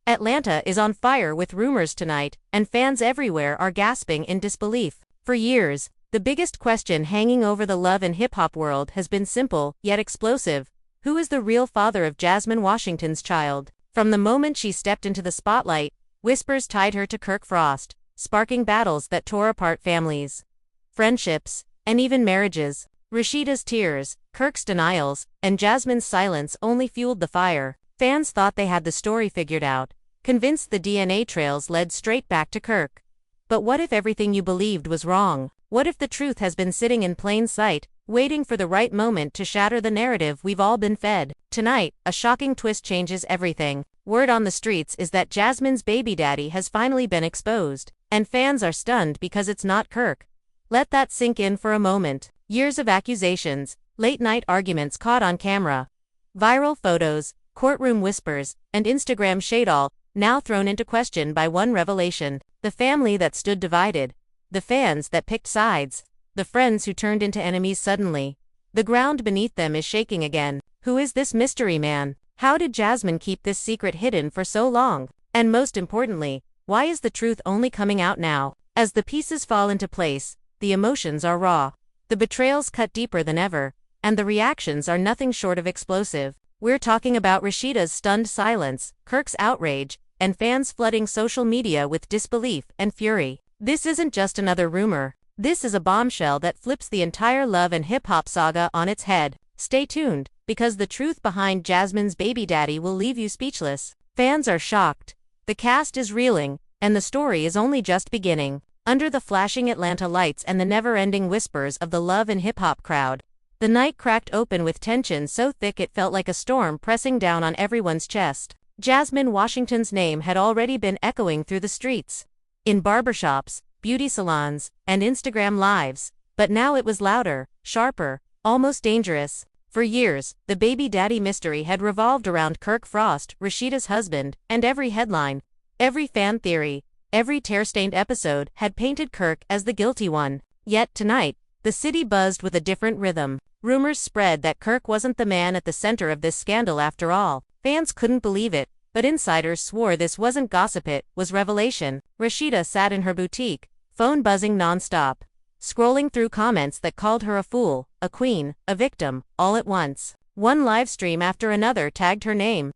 Atlanta is on fire with rumors tonight, and fans everywhere are gasping in disbelief. For years, the biggest question hanging over the love and hip-hop world has been simple, yet explosive. Who is the real father of Jasmine Washington's child? From the moment she stepped into the spotlight, whispers tied her to Kirk Frost, sparking battles that tore apart families, friendships, and even marriages. Rashida's tears, Kirk's denials, and Jasmine's silence only fueled the fire. Fans thought they had the story figured out, convinced the DNA trails led straight back to Kirk. But what if everything you believed was wrong? What if the truth has been sitting in plain sight, waiting for the right moment to shatter the narrative we've all been fed? Tonight, a shocking twist changes everything. Word on the streets is that Jasmine's baby daddy has finally been exposed, and fans are stunned because it's not Kirk. Let that sink in for a moment. Years of accusations, late-night arguments caught on camera, viral photos, courtroom whispers, and Instagram shade all now thrown into question by one revelation. The family that stood divided, the fans that picked sides, the friends who turned into enemies suddenly. The ground beneath them is shaking again. Who is this mystery man? How did Jasmine keep this secret hidden for so long? And most importantly, why is the truth only coming out now? As the pieces fall into place, the emotions are raw. The betrayals cut deeper than ever, and the reactions are nothing short of explosive. We're talking about Rashida's stunned silence, Kirk's outrage, and fans flooding social media with disbelief and fury. This isn't just another rumor. This is a bombshell that flips the entire love and hip-hop saga on its head. Stay tuned, because the truth behind Jasmine's baby daddy will leave you speechless. Fans are shocked. The cast is reeling, and the story is only just beginning. Under the flashing Atlanta lights and the never-ending whispers of the love and hip-hop crowd, the night cracked open with tension so thick it felt like a storm pressing down on everyone's chest. Jasmine Washington's name had already been echoing through the streets, in barbershops, beauty salons, and Instagram lives, but now it was louder, sharper, almost dangerous. For years, the baby daddy mystery had revolved around Kirk Frost, Rashida's husband, and every headline, every fan theory, every tear-stained episode had painted Kirk as the guilty one. Yet tonight, the city buzzed with a different rhythm. Rumors spread that Kirk wasn't the man at the center of this scandal after all. Fans couldn't believe it, but insiders swore this wasn't gossip, it was revelation. Rashida sat in her boutique, phone buzzing non-stop, scrolling through comments that called her a fool, a queen, a victim, all at once. One live stream after another tagged her name.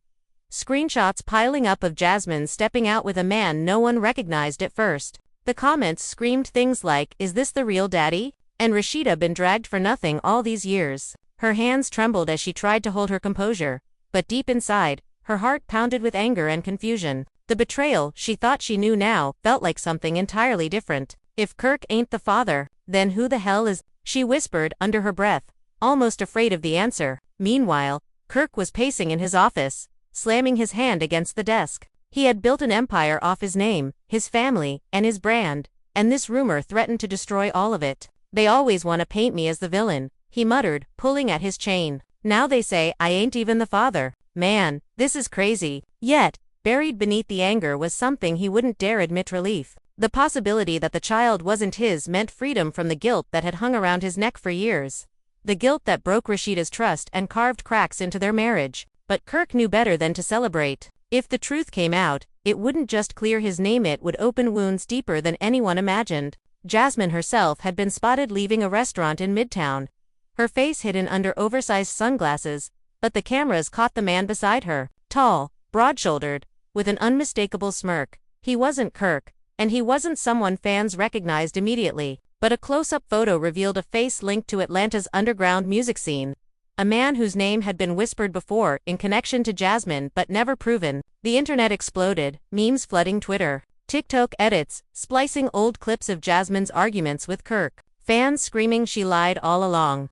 Screenshots piling up of Jasmine stepping out with a man no one recognized at first. The comments screamed things like, "Is this the real daddy? And Rashida been dragged for nothing all these years?" Her hands trembled as she tried to hold her composure, but deep inside, her heart pounded with anger and confusion. The betrayal she thought she knew now felt like something entirely different. If Kirk ain't the father, then who the hell is? She whispered under her breath, almost afraid of the answer. Meanwhile, Kirk was pacing in his office, slamming his hand against the desk. He had built an empire off his name, his family, and his brand, and this rumor threatened to destroy all of it. "They always want to paint me as the villain," he muttered, pulling at his chain. "Now they say I ain't even the father. Man, this is crazy." Yet, buried beneath the anger was something he wouldn't dare admit: relief. The possibility that the child wasn't his meant freedom from the guilt that had hung around his neck for years. The guilt that broke Rashida's trust and carved cracks into their marriage. But Kirk knew better than to celebrate. If the truth came out, it wouldn't just clear his name, it would open wounds deeper than anyone imagined. Jasmine herself had been spotted leaving a restaurant in Midtown, her face hidden under oversized sunglasses, but the cameras caught the man beside her, tall, broad-shouldered, with an unmistakable smirk. He wasn't Kirk, and he wasn't someone fans recognized immediately, but a close-up photo revealed a face linked to Atlanta's underground music scene. A man whose name had been whispered before in connection to Jasmine but never proven. The internet exploded, memes flooding Twitter, TikTok edits, splicing old clips of Jasmine's arguments with Kirk, fans screaming she lied all along.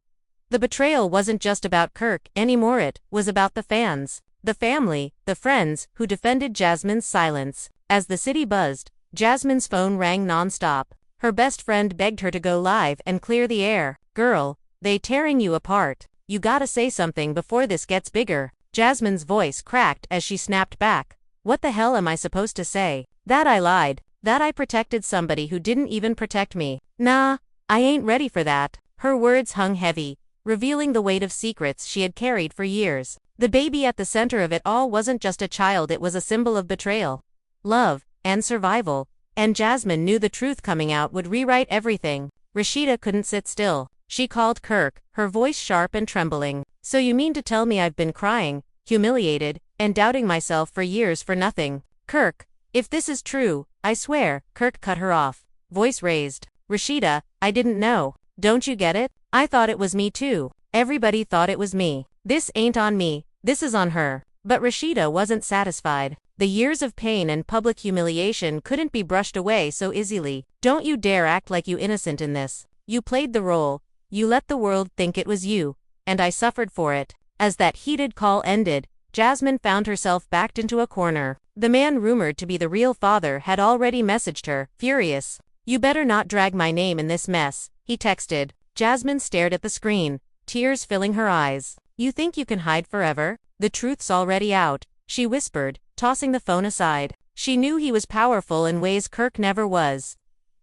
The betrayal wasn't just about Kirk anymore, it was about the fans, the family, the friends who defended Jasmine's silence. As the city buzzed, Jasmine's phone rang non-stop. Her best friend begged her to go live and clear the air. "Girl, they tearing you apart. You gotta say something before this gets bigger." Jasmine's voice cracked as she snapped back. "What the hell am I supposed to say? That I lied? That I protected somebody who didn't even protect me? Nah, I ain't ready for that." Her words hung heavy, revealing the weight of secrets she had carried for years. The baby at the center of it all wasn't just a child, it was a symbol of betrayal, love, and survival. And Jasmine knew the truth coming out would rewrite everything. Rashida couldn't sit still. She called Kirk, her voice sharp and trembling. So you mean to tell me I've been crying, humiliated, and doubting myself for years for nothing? Kirk, if this is true, I swear. Kirk cut her off, voice raised. Rashida, I didn't know. Don't you get it? I thought it was me too. Everybody thought it was me. This ain't on me, this is on her. But Rashida wasn't satisfied. The years of pain and public humiliation couldn't be brushed away so easily. Don't you dare act like you innocent in this. You played the role, you let the world think it was you, and I suffered for it. As that heated call ended, Jasmine found herself backed into a corner. The man rumored to be the real father had already messaged her, furious. You better not drag my name in this mess, he texted. Jasmine stared at the screen, tears filling her eyes. You think you can hide forever? The truth's already out, she whispered, tossing the phone aside. She knew he was powerful in ways Kirk never was.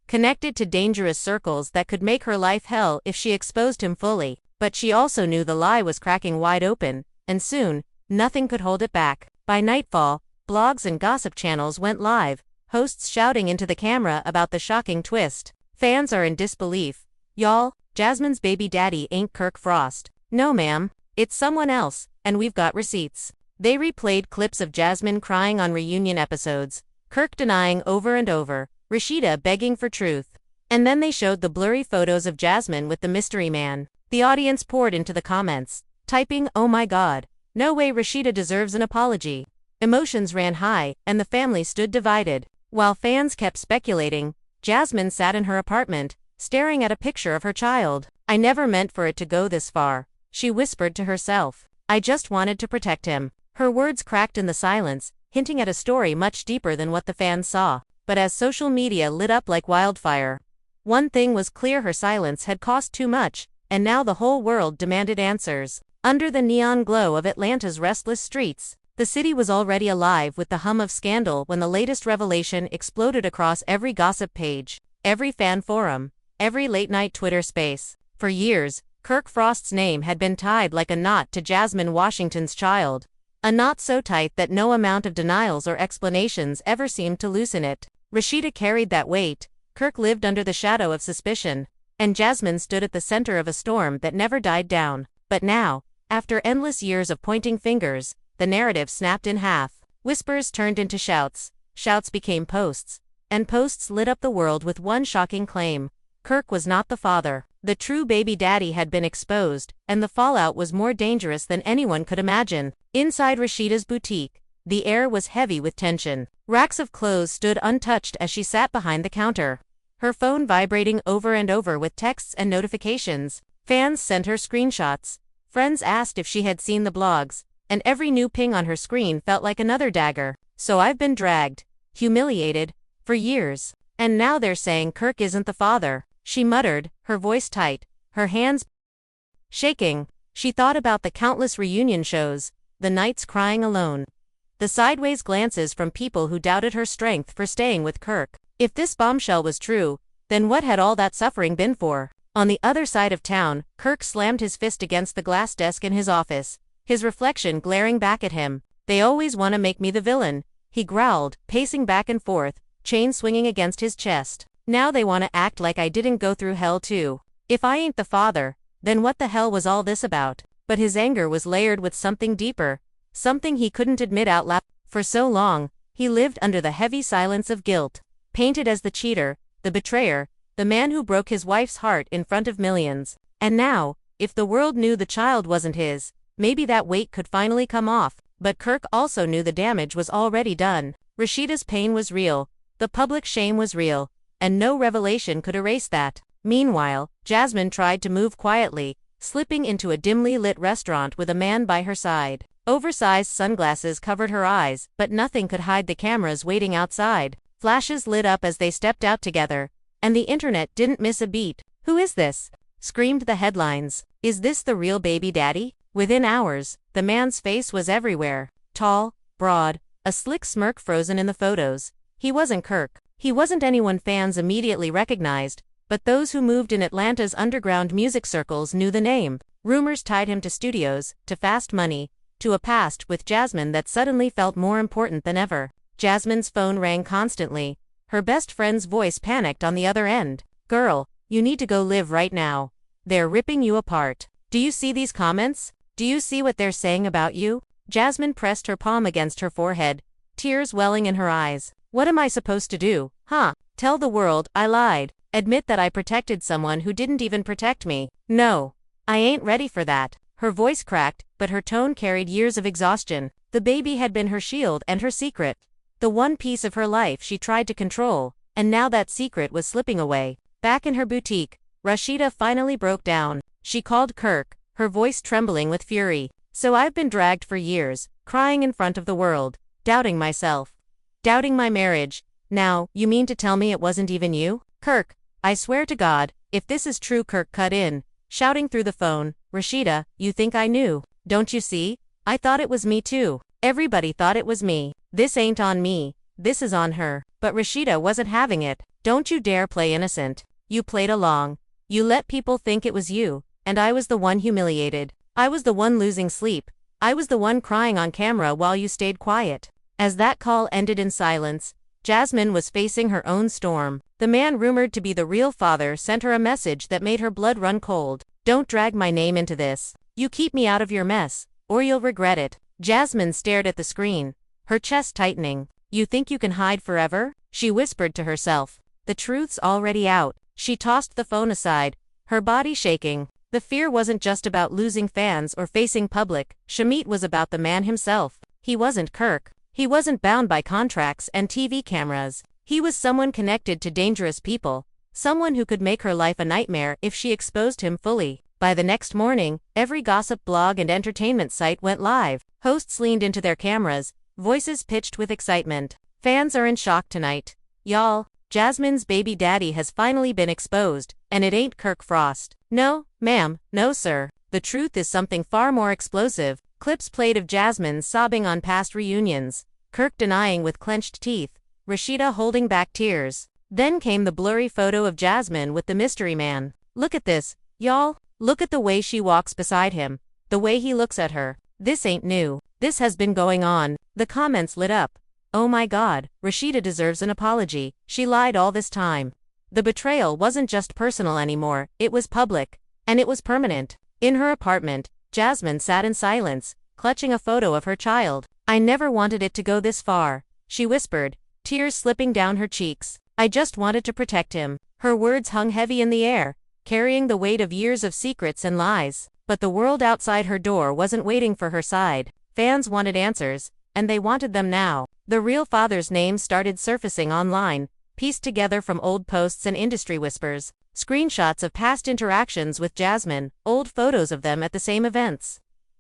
Connected to dangerous circles that could make her life hell if she exposed him fully. But she also knew the lie was cracking wide open, and soon, nothing could hold it back. By nightfall, blogs and gossip channels went live, hosts shouting into the camera about the shocking twist. Fans are in disbelief. Y'all, Jasmine's baby daddy ain't Kirk Frost. No ma'am, it's someone else, and we've got receipts. They replayed clips of Jasmine crying on reunion episodes, Kirk denying over and over, Rashida begging for truth. And then they showed the blurry photos of Jasmine with the mystery man. The audience poured into the comments, typing, "Oh my God, no way, Rashida deserves an apology." Emotions ran high, and the family stood divided. While fans kept speculating, Jasmine sat in her apartment, staring at a picture of her child. I never meant for it to go this far, she whispered to herself. I just wanted to protect him. Her words cracked in the silence, hinting at a story much deeper than what the fans saw. But as social media lit up like wildfire, one thing was clear: her silence had cost too much, and now the whole world demanded answers. Under the neon glow of Atlanta's restless streets, the city was already alive with the hum of scandal when the latest revelation exploded across every gossip page, every fan forum, every late-night Twitter space. For years, Kirk Frost's name had been tied like a knot to Jasmine Washington's child. A knot so tight that no amount of denials or explanations ever seemed to loosen it. Rashida carried that weight, Kirk lived under the shadow of suspicion, and Jasmine stood at the center of a storm that never died down. But now, after endless years of pointing fingers, the narrative snapped in half. Whispers turned into shouts, shouts became posts, and posts lit up the world with one shocking claim: Kirk was not the father. The true baby daddy had been exposed, and the fallout was more dangerous than anyone could imagine. Inside Rashida's boutique, the air was heavy with tension. Racks of clothes stood untouched as she sat behind the counter, her phone vibrating over and over with texts and notifications. Fans sent her screenshots. Friends asked if she had seen the blogs, and every new ping on her screen felt like another dagger. So I've been dragged, humiliated, for years. And now they're saying Kirk isn't the father, she muttered, her voice tight, her hands shaking. She thought about the countless reunion shows, the nights crying alone, the sideways glances from people who doubted her strength for staying with Kirk. If this bombshell was true, then what had all that suffering been for? On the other side of town, Kirk slammed his fist against the glass desk in his office, his reflection glaring back at him. They always want to make me the villain, he growled, pacing back and forth, chain swinging against his chest. Now they want to act like I didn't go through hell too. If I ain't the father, then what the hell was all this about? But his anger was layered with something deeper, something he couldn't admit out loud. For so long, he lived under the heavy silence of guilt, painted as the cheater, the betrayer, the man who broke his wife's heart in front of millions. And now, if the world knew the child wasn't his, maybe that weight could finally come off. But Kirk also knew the damage was already done. Rashida's pain was real, the public shame was real, and no revelation could erase that. Meanwhile, Jasmine tried to move quietly, slipping into a dimly lit restaurant with a man by her side. Oversized sunglasses covered her eyes, but nothing could hide the cameras waiting outside. Flashes lit up as they stepped out together, and the internet didn't miss a beat. Who is this? Screamed the headlines. Is this the real baby daddy? Within hours, the man's face was everywhere. Tall, broad, a slick smirk frozen in the photos. He wasn't Kirk. He wasn't anyone fans immediately recognized, but those who moved in Atlanta's underground music circles knew the name. Rumors tied him to studios, to fast money, to a past with Jasmine that suddenly felt more important than ever. Jasmine's phone rang constantly. Her best friend's voice panicked on the other end. "Girl, you need to go live right now. They're ripping you apart. Do you see these comments? Do you see what they're saying about you?" Jasmine pressed her palm against her forehead, tears welling in her eyes. "What am I supposed to do, huh? Tell the world I lied? Admit that I protected someone who didn't even protect me? No. I ain't ready for that." Her voice cracked, but her tone carried years of exhaustion. The baby had been her shield and her secret. The one piece of her life she tried to control, and now that secret was slipping away. Back in her boutique, Rashida finally broke down. She called KIRK, her voice trembling with fury. "So I've been dragged for years, crying in front of the world, doubting myself, doubting my marriage. Now, you mean to tell me it wasn't even you? KIRK, I swear to God, if this is true." KIRK cut in, shouting through the phone, "Rashida, you think I knew? Don't you see? I thought it was me too. Everybody thought it was me. This ain't on me. This is on her." But Rashida wasn't having it. "Don't you dare play innocent. You played along. You let people think it was you, and I was the one humiliated. I was the one losing sleep. I was the one crying on camera while you stayed quiet." As that call ended in silence, Jasmine was facing her own storm. The man rumored to be the real father sent her a message that made her blood run cold. "Don't drag my name into this. You keep me out of your mess, or you'll regret it." Jasmine stared at the screen, her chest tightening. "You think you can hide forever?" she whispered to herself. "The truth's already out." She tossed the phone aside, her body shaking. The fear wasn't just about losing fans or facing public Shamit was about the man himself. He wasn't KIRK. He wasn't bound by contracts and TV cameras. He was someone connected to dangerous people, someone who could make her life a nightmare if she exposed him fully. By the next morning, every gossip blog and entertainment site went live. Hosts leaned into their cameras, voices pitched with excitement. "Fans are in shock tonight. Y'all, Jasmine's baby daddy has finally been exposed, and it ain't KIRK Frost. No, ma'am, no sir. The truth is something far more explosive." Clips played of Jasmine sobbing on past reunions, KIRK denying with clenched teeth, Rashida holding back tears. Then came the blurry photo of Jasmine with the mystery man. "Look at this, y'all. Look at the way she walks beside him, the way he looks at her. This ain't new. This has been going on." The comments lit up. "Oh my God, Rashida deserves an apology. She lied all this time." The betrayal wasn't just personal anymore, it was public. And it was permanent. In her apartment, Jasmine sat in silence, clutching a photo of her child. "I never wanted it to go this far," she whispered, tears slipping down her cheeks. "I just wanted to protect him." Her words hung heavy in the air, carrying the weight of years of secrets and lies. But the world outside her door wasn't waiting for her side. Fans wanted answers, and they wanted them now. The real father's name started surfacing online, pieced together from old posts and industry whispers. Screenshots of past interactions with Jasmine, old photos of them at the same events.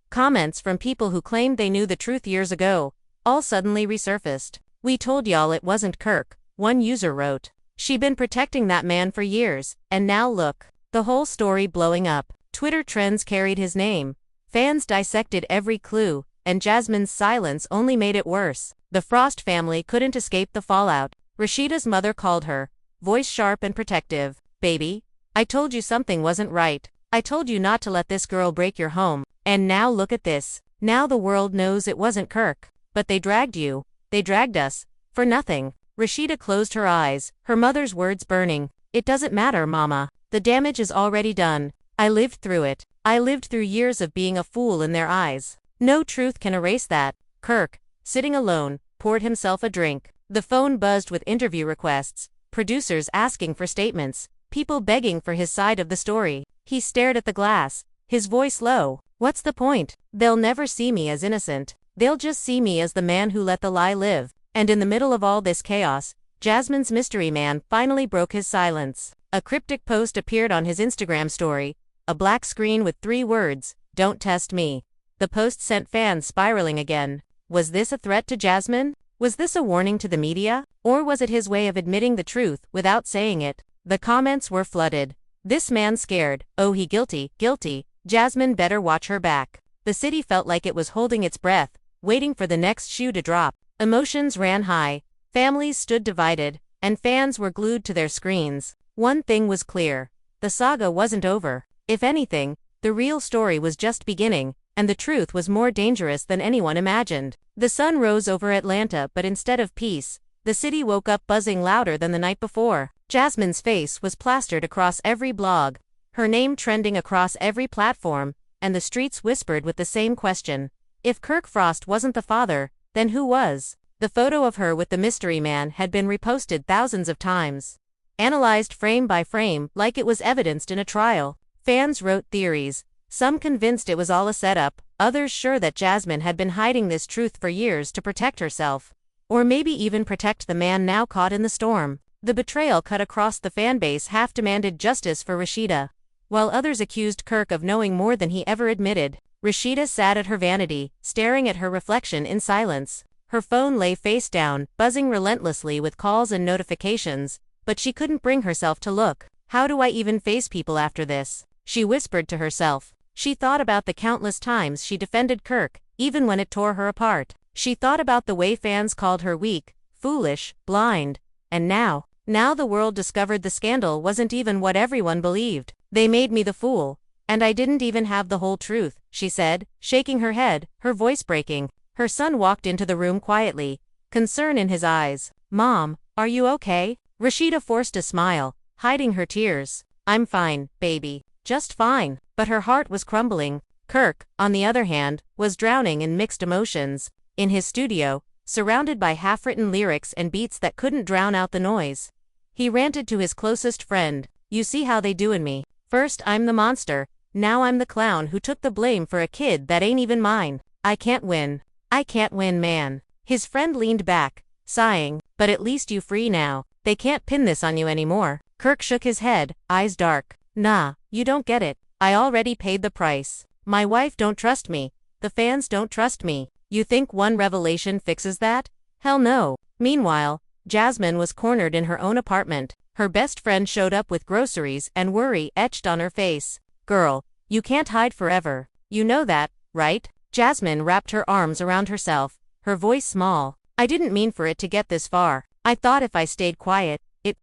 Comments from people who claimed they knew the truth years ago, all suddenly resurfaced. "We told y'all it wasn't KIRK," one user wrote. "She'd been protecting that man for years, and now look." The whole story blowing up. Twitter trends carried his name. Fans dissected every clue, and Jasmine's silence only made it worse. The Frost family couldn't escape the fallout. Rashida's mother called her, voice sharp and protective. "Baby, I told you something wasn't right. I told you not to let this girl break your home. And now look at this. Now the world knows it wasn't KIRK. But they dragged you. They dragged us. For nothing." Rashida closed her eyes, her mother's words burning. "It doesn't matter, Mama. The damage is already done. I lived through it. I lived through years of being a fool in their eyes. No truth can erase that." KIRK, sitting alone, poured himself a drink. The phone buzzed with interview requests, producers asking for statements, people begging for his side of the story. He stared at the glass, his voice low. "What's the point? They'll never see me as innocent. They'll just see me as the man who let the lie live." And in the middle of all this chaos, Jasmine's mystery man finally broke his silence. A cryptic post appeared on his Instagram story, a black screen with 3 words, "Don't test me." The post sent fans spiraling again. Was this a threat to Jasmine? Was this a warning to the media? Or was it his way of admitting the truth without saying it? The comments were flooded. "This man scared. Oh, he guilty, guilty. Jasmine better watch her back." The city felt like it was holding its breath, waiting for the next shoe to drop. Emotions ran high, families stood divided, and fans were glued to their screens. One thing was clear. The saga wasn't over. If anything, the real story was just beginning, and the truth was more dangerous than anyone imagined. The sun rose over Atlanta, but instead of peace, the city woke up buzzing louder than the night before. Jasmine's face was plastered across every blog, her name trending across every platform, and the streets whispered with the same question. If Kirk Frost wasn't the father, then who was? The photo of her with the mystery man had been reposted thousands of times, analyzed frame by frame like it was evidenced in a trial. Fans wrote theories, some convinced it was all a setup, others sure that Jasmine had been hiding this truth for years to protect herself, or maybe even protect the man now caught in the storm. The betrayal cut across the fanbase. Half demanded justice for Rashida, while others accused Kirk of knowing more than he ever admitted. Rashida sat at her vanity, staring at her reflection in silence. Her phone lay face down, buzzing relentlessly with calls and notifications, but she couldn't bring herself to look. How do I even face people after this? She whispered to herself. She thought about the countless times she defended Kirk, even when it tore her apart. She thought about the way fans called her weak, foolish, blind. And now the world discovered the scandal wasn't even what everyone believed. They made me the fool, and I didn't even have the whole truth, she said, shaking her head, her voice breaking. Her son walked into the room quietly, concern in his eyes. Mom, are you okay? Rashida forced a smile, hiding her tears. I'm fine, baby. Just fine. But her heart was crumbling. Kirk, on the other hand, was drowning in mixed emotions. In his studio, surrounded by half-written lyrics and beats that couldn't drown out the noise, he ranted to his closest friend. You see how they doin' me. First I'm the monster, now I'm the clown who took the blame for a kid that ain't even mine. I can't win. I can't win, man. His friend leaned back, sighing. But at least you free now. They can't pin this on you anymore. Kirk shook his head, eyes dark. Nah, you don't get it. I already paid the price. My wife don't trust me. The fans don't trust me. You think one revelation fixes that? Hell no. Meanwhile, Jasmine was cornered in her own apartment. Her best friend showed up with groceries and worry etched on her face. Girl, you can't hide forever. You know that, right? Jasmine wrapped her arms around herself, her voice small. I didn't mean for it to get this far. I thought if I stayed quiet, it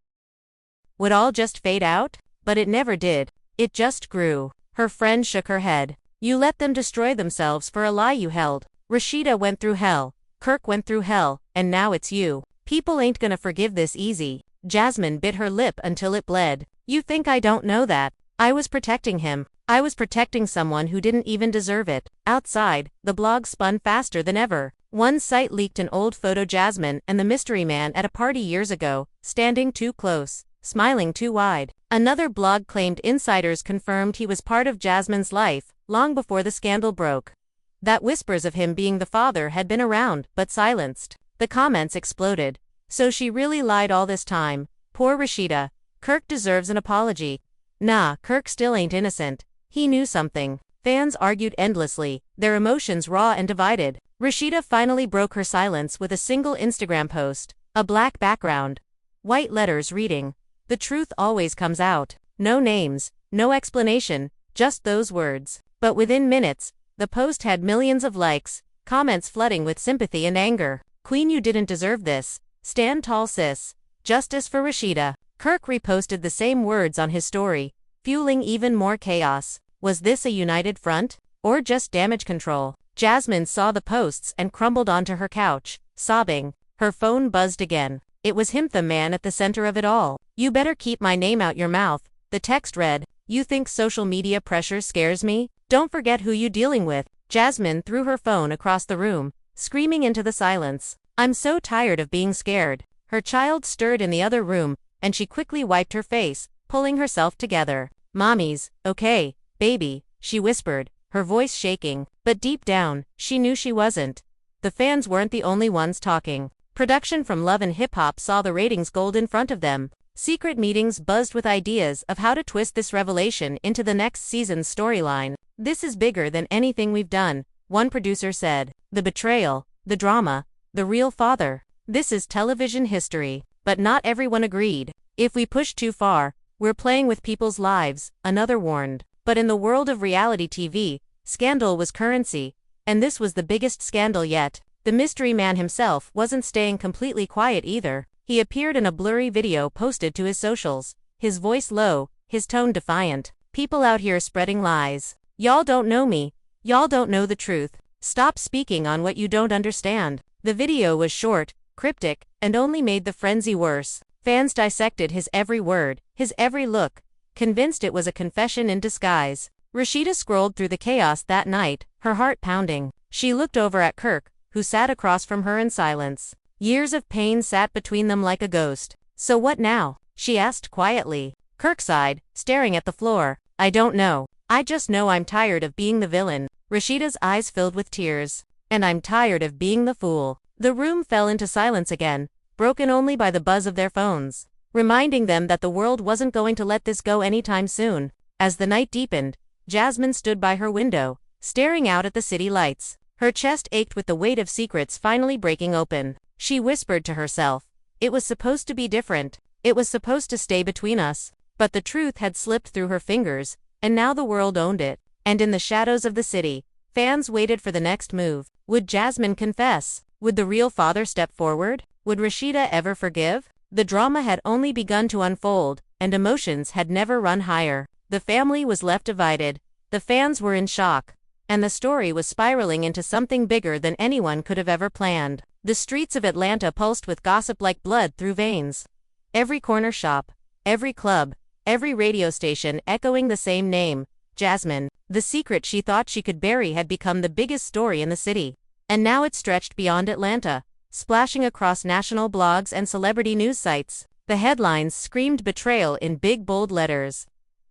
would all just fade out? But it never did. It just grew. Her friend shook her head. You let them destroy themselves for a lie you held. Rashida went through hell. Kirk went through hell, and now it's you. People ain't gonna forgive this easy. Jasmine bit her lip until it bled. You think I don't know that? I was protecting him. I was protecting someone who didn't even deserve it. Outside, the blog spun faster than ever. One site leaked an old photo Jasmine and the mystery man at a party years ago, standing too close, smiling too wide. Another blog claimed insiders confirmed he was part of Jasmine's life, long before the scandal broke. That whispers of him being the father had been around, but silenced. The comments exploded. So she really lied all this time. Poor Rashida. Kirk deserves an apology. Nah, Kirk still ain't innocent. He knew something. Fans argued endlessly, their emotions raw and divided. Rashida finally broke her silence with a single Instagram post. A black background, white letters reading, "The truth always comes out." No names, no explanation, just those words. But within minutes, the post had millions of likes, comments flooding with sympathy and anger. Queen, you didn't deserve this. Stand tall, sis. Justice for Rashida. Kirk reposted the same words on his story, fueling even more chaos. Was this a united front? Or just damage control? Jasmine saw the posts and crumbled onto her couch, sobbing. Her phone buzzed again. It was him, the man at the center of it all. You better keep my name out your mouth. The text read, you think social media pressure scares me? Don't forget who you dealing with. Jasmine threw her phone across the room, screaming into the silence. I'm so tired of being scared. Her child stirred in the other room, and she quickly wiped her face, pulling herself together. Mommy's okay, baby, she whispered, her voice shaking, but deep down, she knew she wasn't. The fans weren't the only ones talking. Production from Love and Hip Hop saw the ratings gold in front of them. Secret meetings buzzed with ideas of how to twist this revelation into the next season's storyline. This is bigger than anything we've done, one producer said. The betrayal, the drama, the real father. This is television history. But not everyone agreed. If we push too far, we're playing with people's lives, another warned. But in the world of reality TV, scandal was currency, and this was the biggest scandal yet. The mystery man himself wasn't staying completely quiet either. He appeared in a blurry video posted to his socials, his voice low, his tone defiant. People out here spreading lies. Y'all don't know me, Y'all don't know the truth. Stop speaking on what you don't understand. The video was short, cryptic, and only made the frenzy worse. Fans dissected his every word, his every look, convinced it was a confession in disguise. Rashida scrolled through the chaos that night, her heart pounding. She looked over at KIRK, who sat across from her in silence. Years of pain sat between them like a ghost. So what now? She asked quietly. KIRK sighed, staring at the floor. I don't know. I just know I'm tired of being the villain. Rashida's eyes filled with tears. And I'm tired of being the fool. The room fell into silence again, broken only by the buzz of their phones, reminding them that the world wasn't going to let this go anytime soon. As the night deepened, Jasmine stood by her window, staring out at the city lights. Her chest ached with the weight of secrets finally breaking open. She whispered to herself, "It was supposed to be different. It was supposed to stay between us." But the truth had slipped through her fingers, and now the world owned it. And in the shadows of the city, fans waited for the next move. Would Jasmine confess? Would the real father step forward? Would Rashida ever forgive? The drama had only begun to unfold, and emotions had never run higher. The family was left divided, the fans were in shock, and the story was spiraling into something bigger than anyone could have ever planned. The streets of Atlanta pulsed with gossip like blood through veins. Every corner shop, every club, every radio station echoing the same name, Jasmine. The secret she thought she could bury had become the biggest story in the city. And now it stretched beyond Atlanta, splashing across national blogs and celebrity news sites. The headlines screamed betrayal in big bold letters.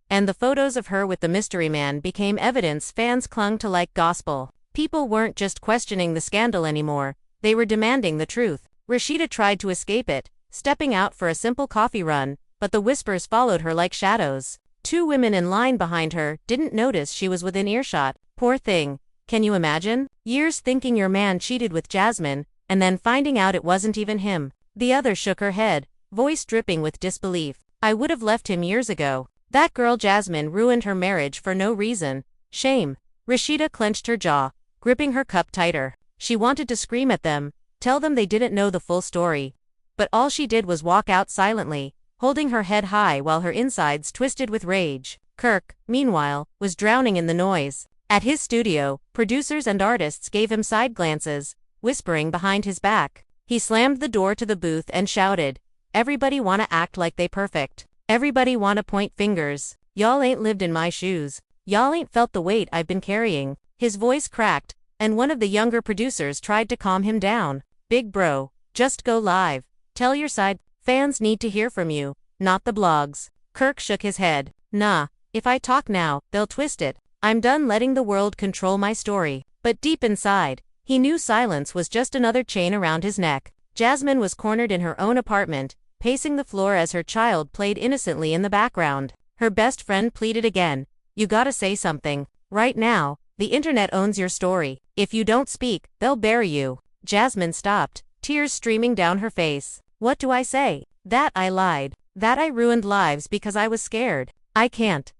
And the photos of her with the mystery man became evidence fans clung to like gospel. People weren't just questioning the scandal anymore, they were demanding the truth. Rashida tried to escape it, stepping out for a simple coffee run, but the whispers followed her like shadows. Two women in line behind her didn't notice she was within earshot. Poor thing. Can you imagine? Years thinking your man cheated with Jasmine, and then finding out it wasn't even him. The other shook her head, voice dripping with disbelief. I would have left him years ago. That girl Jasmine ruined her marriage for no reason. Shame. Rashida clenched her jaw, gripping her cup tighter. She wanted to scream at them, tell them they didn't know the full story. But all she did was walk out silently, holding her head high while her insides twisted with rage. KIRK, meanwhile, was drowning in the noise. At his studio, producers and artists gave him side glances, whispering behind his back. He slammed the door to the booth and shouted, "Everybody wanna act like they perfect. Everybody wanna point fingers. Y'all ain't lived in my shoes. Y'all ain't felt the weight I've been carrying." His voice cracked, and one of the younger producers tried to calm him down. "Big bro, just go live. Tell your side. Fans need to hear from you, not the blogs." KIRK shook his head. "Nah, if I talk now, they'll twist it. I'm done letting the world control my story." But deep inside, he knew silence was just another chain around his neck. Jasmine was cornered in her own apartment, pacing the floor as her child played innocently in the background. Her best friend pleaded again. "You gotta say something. Right now, the internet owns your story. If you don't speak, they'll bury you." Jasmine stopped, tears streaming down her face. "What do I say? That I lied. That I ruined lives because I was scared. I can't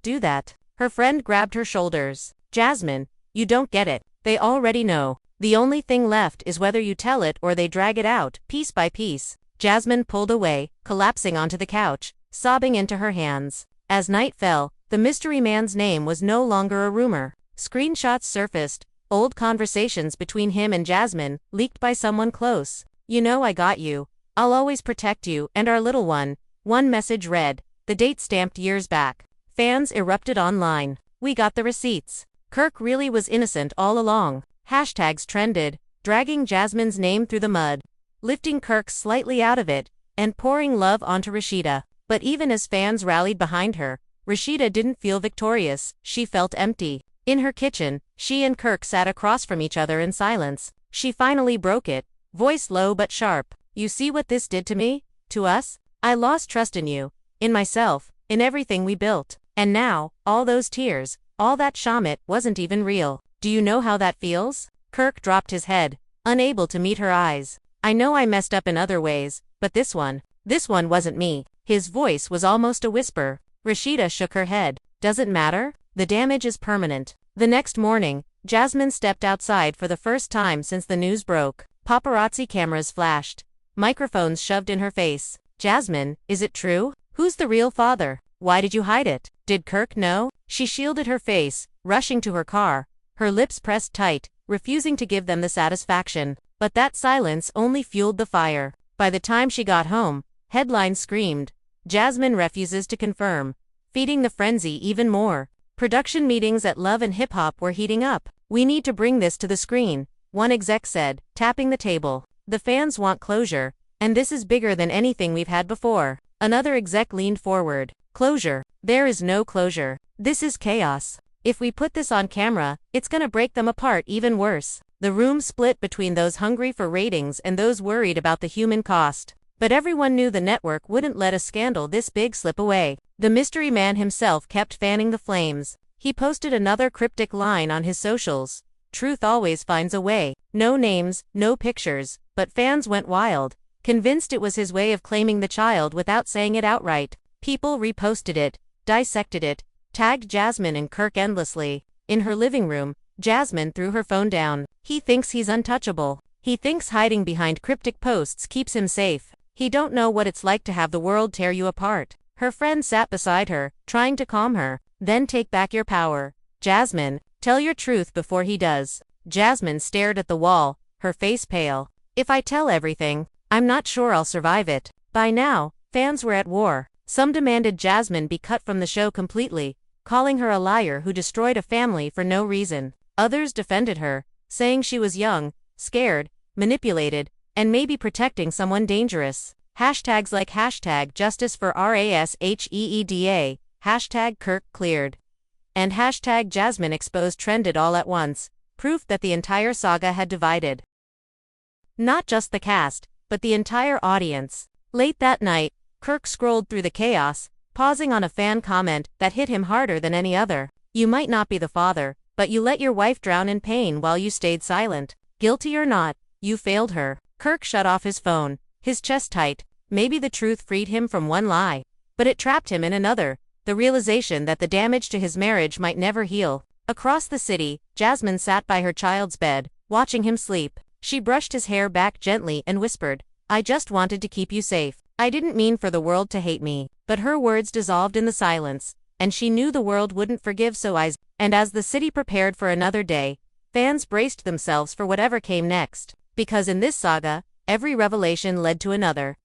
do that." Her friend grabbed her shoulders. "Jasmine, you don't get it. They already know. The only thing left is whether you tell it or they drag it out, piece by piece." Jasmine pulled away, collapsing onto the couch, sobbing into her hands. As night fell, the mystery man's name was no longer a rumor. Screenshots surfaced, old conversations between him and Jasmine, leaked by someone close. "You know I got you. I'll always protect you and our little one." One message read, the date stamped years back. Fans erupted online. "We got the receipts. KIRK really was innocent all along." Hashtags trended, dragging Jasmine's name through the mud, lifting KIRK slightly out of it, and pouring love onto Rashida. But even as fans rallied behind her, Rashida didn't feel victorious, she felt empty. In her kitchen, she and KIRK sat across from each other in silence. She finally broke it, voice low but sharp. "You see what this did to me? To us? I lost trust in you, in myself, in everything we built. And now, all those tears, all that shamit wasn't even real. Do you know how that feels?" KIRK dropped his head, unable to meet her eyes. "I know I messed up in other ways, but this one wasn't me." His voice was almost a whisper. Rashida shook her head. "Doesn't matter? The damage is permanent." The next morning, Jasmine stepped outside for the first time since the news broke. Paparazzi cameras flashed, microphones shoved in her face. "Jasmine, is it true? Who's the real father? Why did you hide it? Did KIRK know?" She shielded her face, rushing to her car, her lips pressed tight, refusing to give them the satisfaction. But that silence only fueled the fire. By the time she got home, headlines screamed, "Jasmine refuses to confirm," feeding the frenzy even more. Production meetings at Love and Hip Hop were heating up. "We need to bring this to the screen," one exec said, tapping the table. "The fans want closure, and this is bigger than anything we've had before." Another exec leaned forward. "Closure? There is no closure. This is chaos. If we put this on camera, it's gonna break them apart even worse." The room split between those hungry for ratings and those worried about the human cost. But everyone knew the network wouldn't let a scandal this big slip away. The mystery man himself kept fanning the flames. He posted another cryptic line on his socials. "Truth always finds a way." No names, no pictures, but fans went wild, convinced it was his way of claiming the child without saying it outright. People reposted it, dissected it, tagged Jasmine and KIRK endlessly. In her living room, Jasmine threw her phone down. "He thinks he's untouchable. He thinks hiding behind cryptic posts keeps him safe. He don't know what it's like to have the world tear you apart." Her friend sat beside her, trying to calm her. "Then take back your power. Jasmine, tell your truth before he does." Jasmine stared at the wall, her face pale. "If I tell everything, I'm not sure I'll survive it." By now, fans were at war. Some demanded Jasmine be cut from the show completely, calling her a liar who destroyed a family for no reason. Others defended her, saying she was young, scared, manipulated, and maybe protecting someone dangerous. Hashtags like #Justice for RASHEEDA, #KIRK cleared, and #Jasmine exposed trended all at once, proof that the entire saga had divided not just the cast, but the entire audience. Late that night, KIRK scrolled through the chaos, pausing on a fan comment that hit him harder than any other. "You might not be the father, but you let your wife drown in pain while you stayed silent. Guilty or not, you failed her." KIRK shut off his phone, his chest tight. Maybe the truth freed him from one lie, but it trapped him in another, the realization that the damage to his marriage might never heal. Across the city, Jasmine sat by her child's bed, watching him sleep. She brushed his hair back gently and whispered, "I just wanted to keep you safe. I didn't mean for the world to hate me." But her words dissolved in the silence, and she knew the world wouldn't forgive so easily. And as the city prepared for another day, fans braced themselves for whatever came next. Because in this saga, every revelation led to another.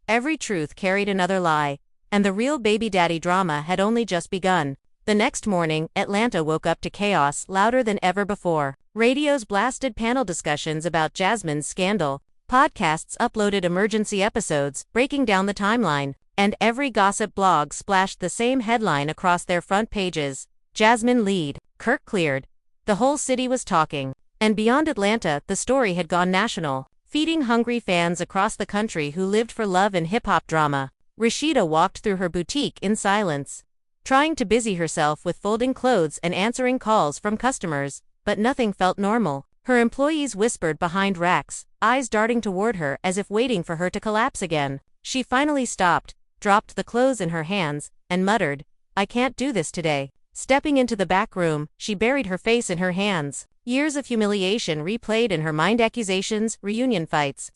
Every truth carried another lie, and the real baby daddy drama had only just begun. The next morning, Atlanta woke up to chaos louder than ever before. Radios blasted panel discussions about Jasmine's scandal. Podcasts uploaded emergency episodes, breaking down the timeline. And every gossip blog splashed the same headline across their front pages: "Jasmine lead, KIRK cleared." The whole city was talking. And beyond Atlanta, the story had gone national, feeding hungry fans across the country who lived for love and hip-hop drama. Rashida walked through her boutique in silence, trying to busy herself with folding clothes and answering calls from customers, but nothing felt normal. Her employees whispered behind racks, eyes darting toward her as if waiting for her to collapse again. She finally stopped, dropped the clothes in her hands, and muttered, "I can't do this today." Stepping into the back room, she buried her face in her hands. Years of humiliation replayed in her mind: accusations, reunion fights,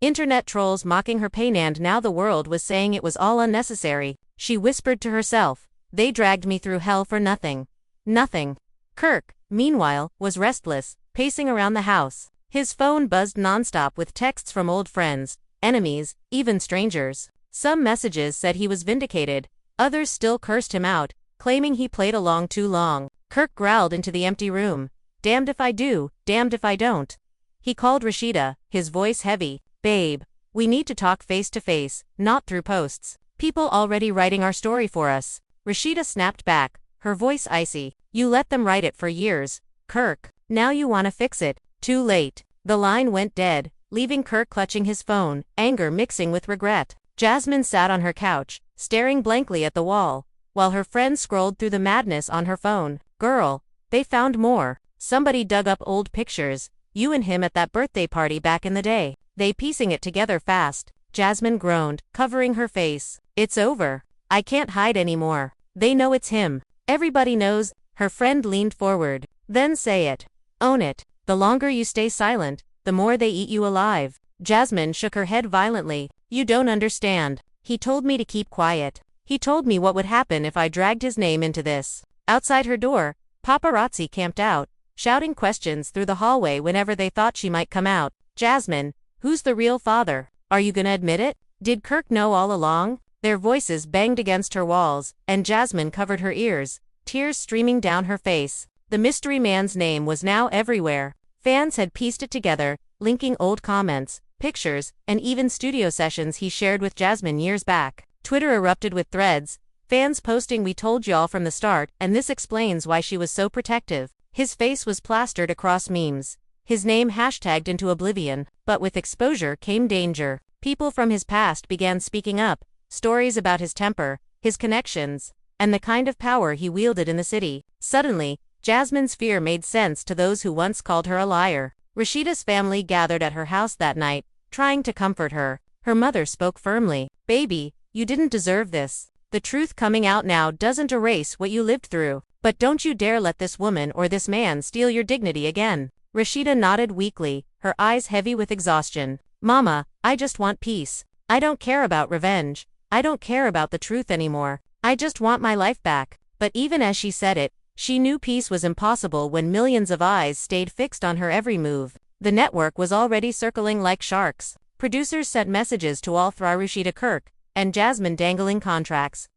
internet trolls mocking her pain, and now the world was saying it was all unnecessary. She whispered to herself, "They dragged me through hell for nothing. Nothing." KIRK, meanwhile, was restless, pacing around the house. His phone buzzed nonstop with texts from old friends, enemies, even strangers. Some messages said he was vindicated, others still cursed him out, claiming he played along too long. KIRK growled into the empty room. "Damned if I do, damned if I don't." He called Rashida, his voice heavy. "Babe, we need to talk face to face, not through posts. People already writing our story for us." Rashida snapped back, her voice icy. "You let them write it for years, KIRK. Now you wanna fix it. Too late." The line went dead, leaving KIRK clutching his phone, anger mixing with regret. Jasmine sat on her couch, staring blankly at the wall, while her friend scrolled through the madness on her phone. "Girl, they found more. Somebody dug up old pictures, you and him at that birthday party back in the day. They piecing it together fast." Jasmine groaned, covering her face. "It's over. I can't hide anymore. They know it's him. Everybody knows." Her friend leaned forward. "Then say it. Own it. The longer you stay silent, the more they eat you alive." Jasmine shook her head violently. "You don't understand. He told me to keep quiet. He told me what would happen if I dragged his name into this." Outside her door, paparazzi camped out, shouting questions through the hallway whenever they thought she might come out. Jasmine, who's the real father? Are you gonna admit it? Did Kirk know all along? Their voices banged against her walls, and Jasmine covered her ears, tears streaming down her face. The mystery man's name was now everywhere. Fans had pieced it together, linking old comments, pictures, and even studio sessions he shared with Jasmine years back. Twitter erupted with threads, fans posting "We told y'all from the start, and this explains why she was so protective." His face was plastered across memes, his name hashtagged into oblivion, but with exposure came danger. People from his past began speaking up, stories about his temper, his connections, and the kind of power he wielded in the city. Suddenly, Jasmine's fear made sense to those who once called her a liar. Rashida's family gathered at her house that night, trying to comfort her. Her mother spoke firmly. "Baby, you didn't deserve this. The truth coming out now doesn't erase what you lived through. But don't you dare let this woman or this man steal your dignity again." Rashida nodded weakly, her eyes heavy with exhaustion. "Mama, I just want peace. I don't care about revenge. I don't care about the truth anymore. I just want my life back." But even as she said it, she knew peace was impossible when millions of eyes stayed fixed on her every move. The network was already circling like sharks. Producers sent messages to all through Rashida KIRK, and Jasmine dangling contracts,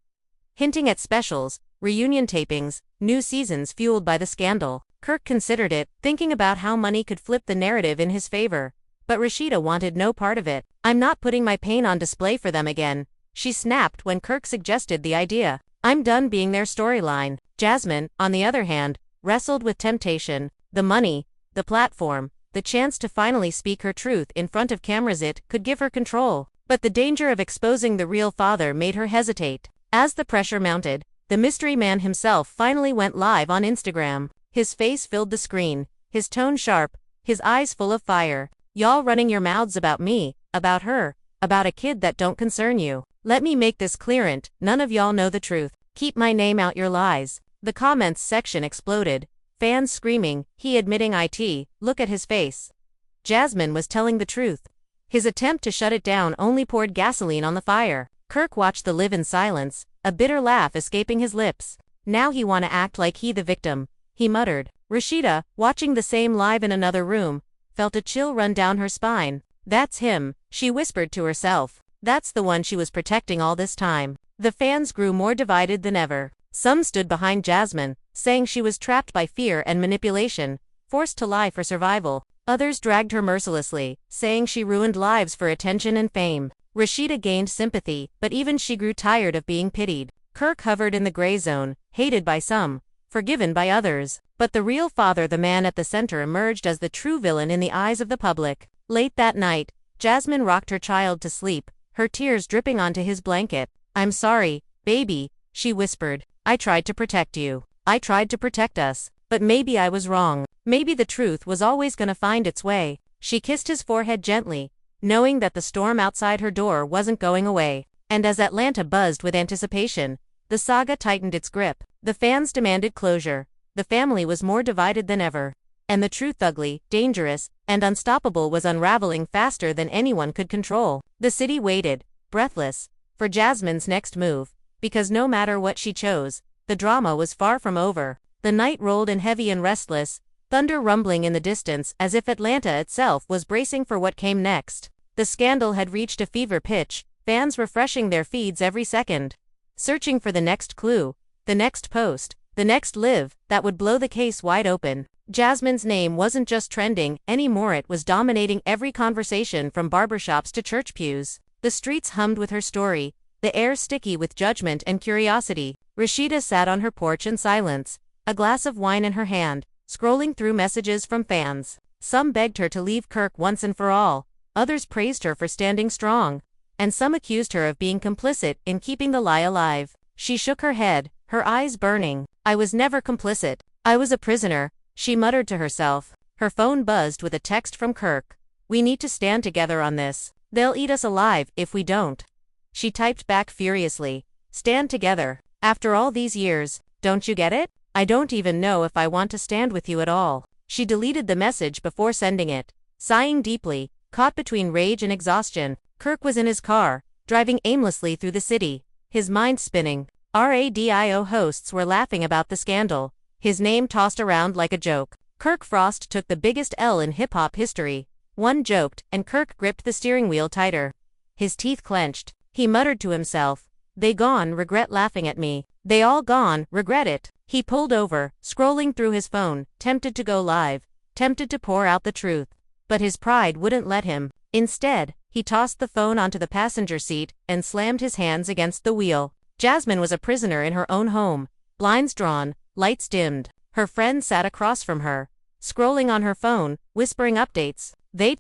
hinting at specials, reunion tapings, new seasons fueled by the scandal. Kirk considered it, thinking about how money could flip the narrative in his favor. But Rashida wanted no part of it. "I'm not putting my pain on display for them again," she snapped when Kirk suggested the idea. "I'm done being their storyline." Jasmine, on the other hand, wrestled with temptation. The money, the platform, the chance to finally speak her truth in front of cameras, it could give her control. But the danger of exposing the real father made her hesitate. As the pressure mounted, the mystery man himself finally went live on Instagram. His face filled the screen, his tone sharp, his eyes full of fire. "Y'all running your mouths about me, about her, about a kid that don't concern you. Let me make this clearant, none of y'all know the truth. Keep my name out your lies." The comments section exploded, fans screaming, "He admitting it, look at his face." Jasmine was telling the truth. His attempt to shut it down only poured gasoline on the fire. Kirk watched the live in silence, a bitter laugh escaping his lips. "Now he wanna act like he the victim," he muttered. Rashida, watching the same live in another room, felt a chill run down her spine. "That's him," she whispered to herself. "That's the one she was protecting all this time." The fans grew more divided than ever. Some stood behind Jasmine, saying she was trapped by fear and manipulation, forced to lie for survival. Others dragged her mercilessly, saying she ruined lives for attention and fame. Rashida gained sympathy, but even she grew tired of being pitied. Kirk hovered in the gray zone, hated by some, forgiven by others. But the real father, the man at the center, emerged as the true villain in the eyes of the public. Late that night, Jasmine rocked her child to sleep, her tears dripping onto his blanket. "I'm sorry, baby," she whispered. "I tried to protect you. I tried to protect us. But maybe I was wrong. Maybe the truth was always gonna find its way." She kissed his forehead gently, knowing that the storm outside her door wasn't going away. And as Atlanta buzzed with anticipation, the saga tightened its grip. The fans demanded closure. The family was more divided than ever. And the truth, ugly, dangerous, and unstoppable, was unraveling faster than anyone could control. The city waited, breathless, for Jasmine's next move, because no matter what she chose, the drama was far from over. The night rolled in heavy and restless, thunder rumbling in the distance as if Atlanta itself was bracing for what came next. The scandal had reached a fever pitch, fans refreshing their feeds every second, searching for the next clue, the next post, the next live that would blow the case wide open. Jasmine's name wasn't just trending anymore, it was dominating every conversation from barbershops to church pews. The streets hummed with her story, the air sticky with judgment and curiosity. Rashida sat on her porch in silence, a glass of wine in her hand, scrolling through messages from fans. Some begged her to leave KIRK once and for all, others praised her for standing strong, and some accused her of being complicit in keeping the lie alive. She shook her head, her eyes burning. "I was never complicit. I was a prisoner," she muttered to herself. Her phone buzzed with a text from KIRK. "We need to stand together on this. They'll eat us alive if we don't." She typed back furiously, "Stand together. After all these years, don't you get it? I don't even know if I want to stand with you at all." She deleted the message before sending it, sighing deeply, caught between rage and exhaustion. KIRK was in his car, driving aimlessly through the city, his mind spinning. Radio hosts were laughing about the scandal, his name tossed around like a joke. Kirk Frost took the biggest L in hip-hop history. One joked, and Kirk gripped the steering wheel tighter. His teeth clenched. He muttered to himself, "They gone, regret laughing at me. They all gone, regret it." He pulled over, scrolling through his phone, tempted to go live, tempted to pour out the truth. But his pride wouldn't let him. Instead, he tossed the phone onto the passenger seat and slammed his hands against the wheel. Jasmine was a prisoner in her own home, blinds drawn, lights dimmed. Her friend sat across from her, scrolling on her phone, whispering updates. They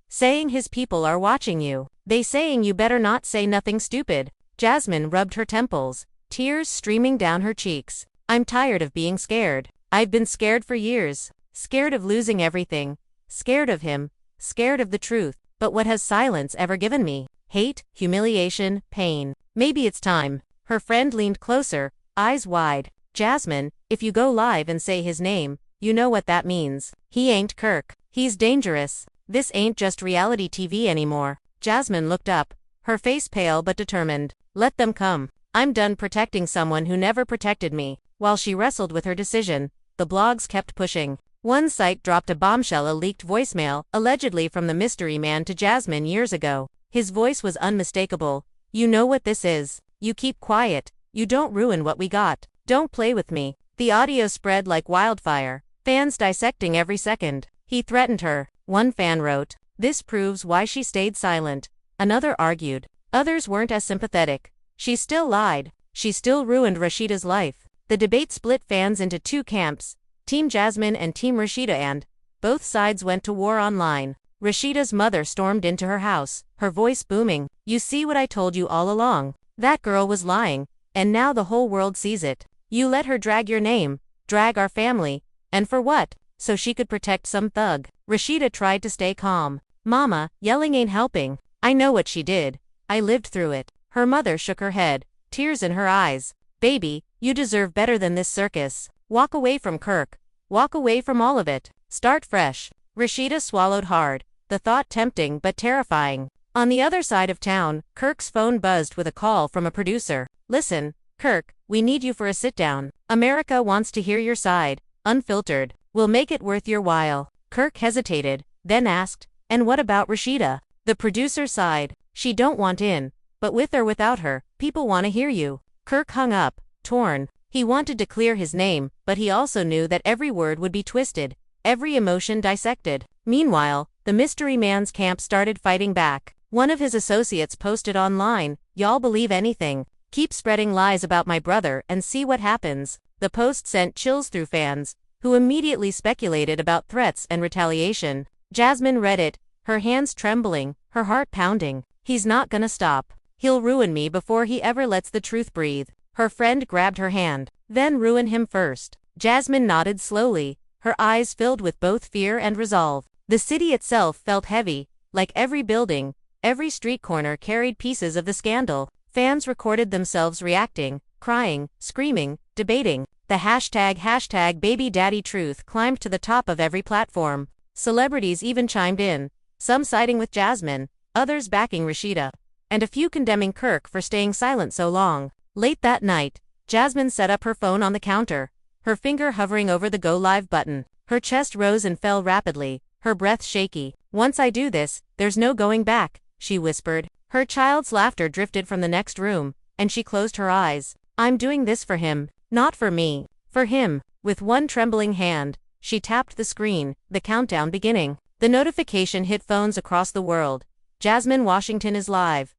saying his people are watching you. They saying you better not say nothing stupid. Jasmine rubbed her temples, tears streaming down her cheeks. I'm tired of being scared. I've been scared for years. Scared of losing everything. Scared of him. Scared of the truth. But what has silence ever given me? Hate, humiliation, pain. Maybe it's time. Her friend leaned closer, eyes wide. Jasmine, if you go live and say his name, you know what that means. He ain't Kirk. He's dangerous. This ain't just reality TV anymore. Jasmine looked up, her face pale but determined. Let them come. I'm done protecting someone who never protected me. While she wrestled with her decision, the blogs kept pushing. One site dropped a bombshell, a leaked voicemail, allegedly from the mystery man to Jasmine years ago. His voice was unmistakable. You know what this is. You keep quiet. You don't ruin what we got. Don't play with me. The audio spread like wildfire, fans dissecting every second. He threatened her. One fan wrote, "This proves why she stayed silent." Another argued. Others weren't as sympathetic. She still lied. She still ruined Rashida's life. The debate split fans into two camps, Team Jasmine and Team Rashida, and both sides went to war online. Rashida's mother stormed into her house, her voice booming. "You see what I told you all along? That girl was lying, and now the whole world sees it. You let her drag your name, drag our family, and for what? So she could protect some thug." Rashida tried to stay calm. "Mama, yelling ain't helping. I know what she did. I lived through it." Her mother shook her head, tears in her eyes. "Baby, you deserve better than this circus. Walk away from Kirk. Walk away from all of it. Start fresh." Rashida swallowed hard, the thought tempting but terrifying. On the other side of town, Kirk's phone buzzed with a call from a producer. "Listen, Kirk, we need you for a sit-down. America wants to hear your side, unfiltered. We'll make it worth your while." Kirk hesitated, then asked, "And what about Rashida?" The producer sighed. "She don't want in, but with or without her, people want to hear you." Kirk hung up, torn. He wanted to clear his name, but he also knew that every word would be twisted, every emotion dissected. Meanwhile, the mystery man's camp started fighting back. One of his associates posted online, "Y'all believe anything. Keep spreading lies about my brother and see what happens." The post sent chills through fans, who immediately speculated about threats and retaliation. Jasmine read it, her hands trembling, her heart pounding. "He's not gonna stop. He'll ruin me before he ever lets the truth breathe." Her friend grabbed her hand. "Then ruin him first." Jasmine nodded slowly, her eyes filled with both fear and resolve. The city itself felt heavy, like every building, every street corner carried pieces of the scandal. Fans recorded themselves reacting, crying, screaming, debating. The hashtag baby daddy truth climbed to the top of every platform. Celebrities even chimed in, some siding with Jasmine, others backing Rashida, and a few condemning Kirk for staying silent so long. Late that night, Jasmine set up her phone on the counter, her finger hovering over the go live button. Her chest rose and fell rapidly, her breath shaky. "Once I do this, there's no going back," she whispered. Her child's laughter drifted from the next room, and she closed her eyes. "I'm doing this for him, not for me. For him." With one trembling hand, she tapped the screen, the countdown beginning. The notification hit phones across the world. "Jasmine Washington is live."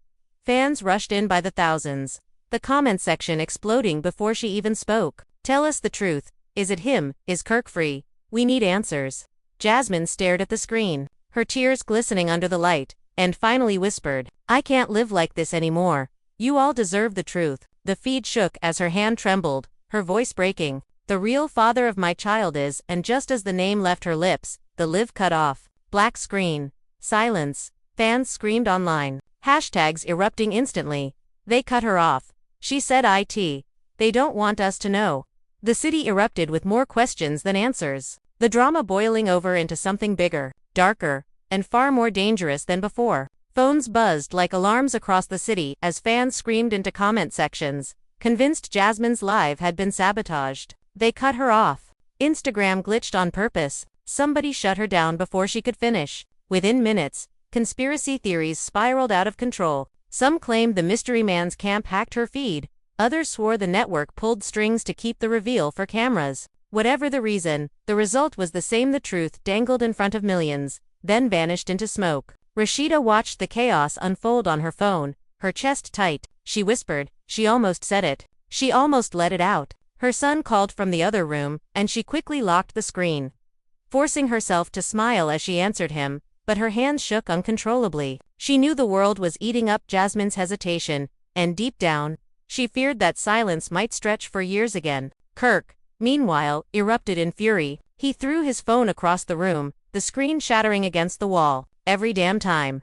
Fans rushed in by the thousands, the comment section exploding before she even spoke. "Tell us the truth. Is it him? Is Kirk free? We need answers." Jasmine stared at the screen, her tears glistening under the light, and finally whispered, "I can't live like this anymore. You all deserve the truth." The feed shook as her hand trembled, her voice breaking. "The real father of my child is," and just as the name left her lips, the live cut off. Black screen. Silence. Fans screamed online. Hashtags erupting instantly. "They cut her off. She said it. They don't want us to know." The city erupted with more questions than answers. The drama boiling over into something bigger, darker, and far more dangerous than before. Phones buzzed like alarms across the city as fans screamed into comment sections, convinced Jasmine's life had been sabotaged. "They cut her off. Instagram glitched on purpose. Somebody shut her down before she could finish. Within minutes, conspiracy theories spiraled out of control. Some claimed the mystery man's camp hacked her feed. Others swore the network pulled strings to keep the reveal for cameras. Whatever the reason, the result was the same. The truth dangled in front of millions, then vanished into smoke. Rashida watched the chaos unfold on her phone, her chest tight. She whispered, she almost said it. She almost let it out. Her son called from the other room, and she quickly locked the screen, forcing herself to smile as she answered him, but her hands shook uncontrollably. She knew the world was eating up Jasmine's hesitation, and deep down, she feared that silence might stretch for years again. KIRK, meanwhile, erupted in fury. He threw his phone across the room, the screen shattering against the wall. Every damn time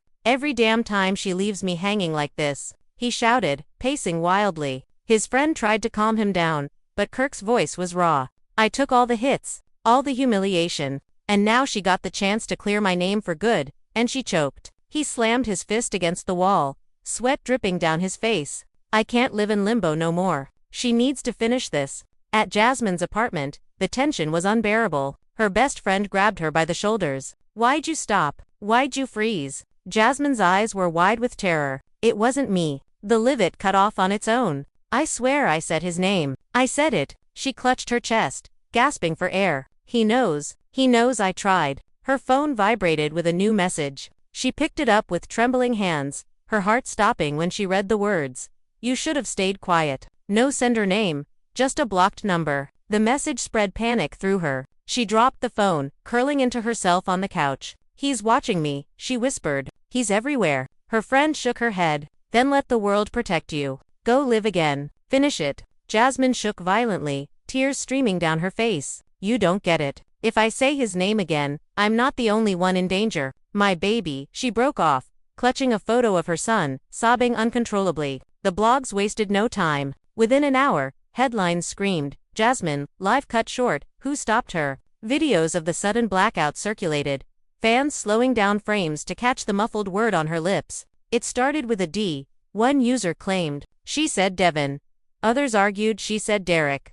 she leaves me hanging like this, he shouted, pacing wildly. His friend tried to calm him down, but KIRK's voice was raw. I took all the hits, all the humiliation, and now she got the chance to clear my name for good, and she choked. He slammed his fist against the wall, sweat dripping down his face. I can't live in limbo no more. She needs to finish this. At Jasmine's apartment, the tension was unbearable. Her best friend grabbed her by the shoulders. Why'd you stop? Why'd you freeze? Jasmine's eyes were wide with terror. It wasn't me. The livet cut off on its own. I swear I said his name. I said it. She clutched her chest, gasping for air. He knows I tried. Her phone vibrated with a new message. She picked it up with trembling hands, her heart stopping when she read the words. You should have stayed quiet. No sender name, just a blocked number. The message spread panic through her. She dropped the phone, curling into herself on the couch. He's watching me, she whispered. He's everywhere. Her friend shook her head. Then let the world protect you. Go live again. Finish it. Jasmine shook violently, tears streaming down her face. You don't get it. If I say his name again, I'm not the only one in danger. My baby, she broke off, clutching a photo of her son, sobbing uncontrollably. The blogs wasted no time. Within an hour, headlines screamed, Jasmine, life cut short, who stopped her? Videos of the sudden blackout circulated, fans slowing down frames to catch the muffled word on her lips. It started with a D. One user claimed, she said Devin. Others argued she said Derek.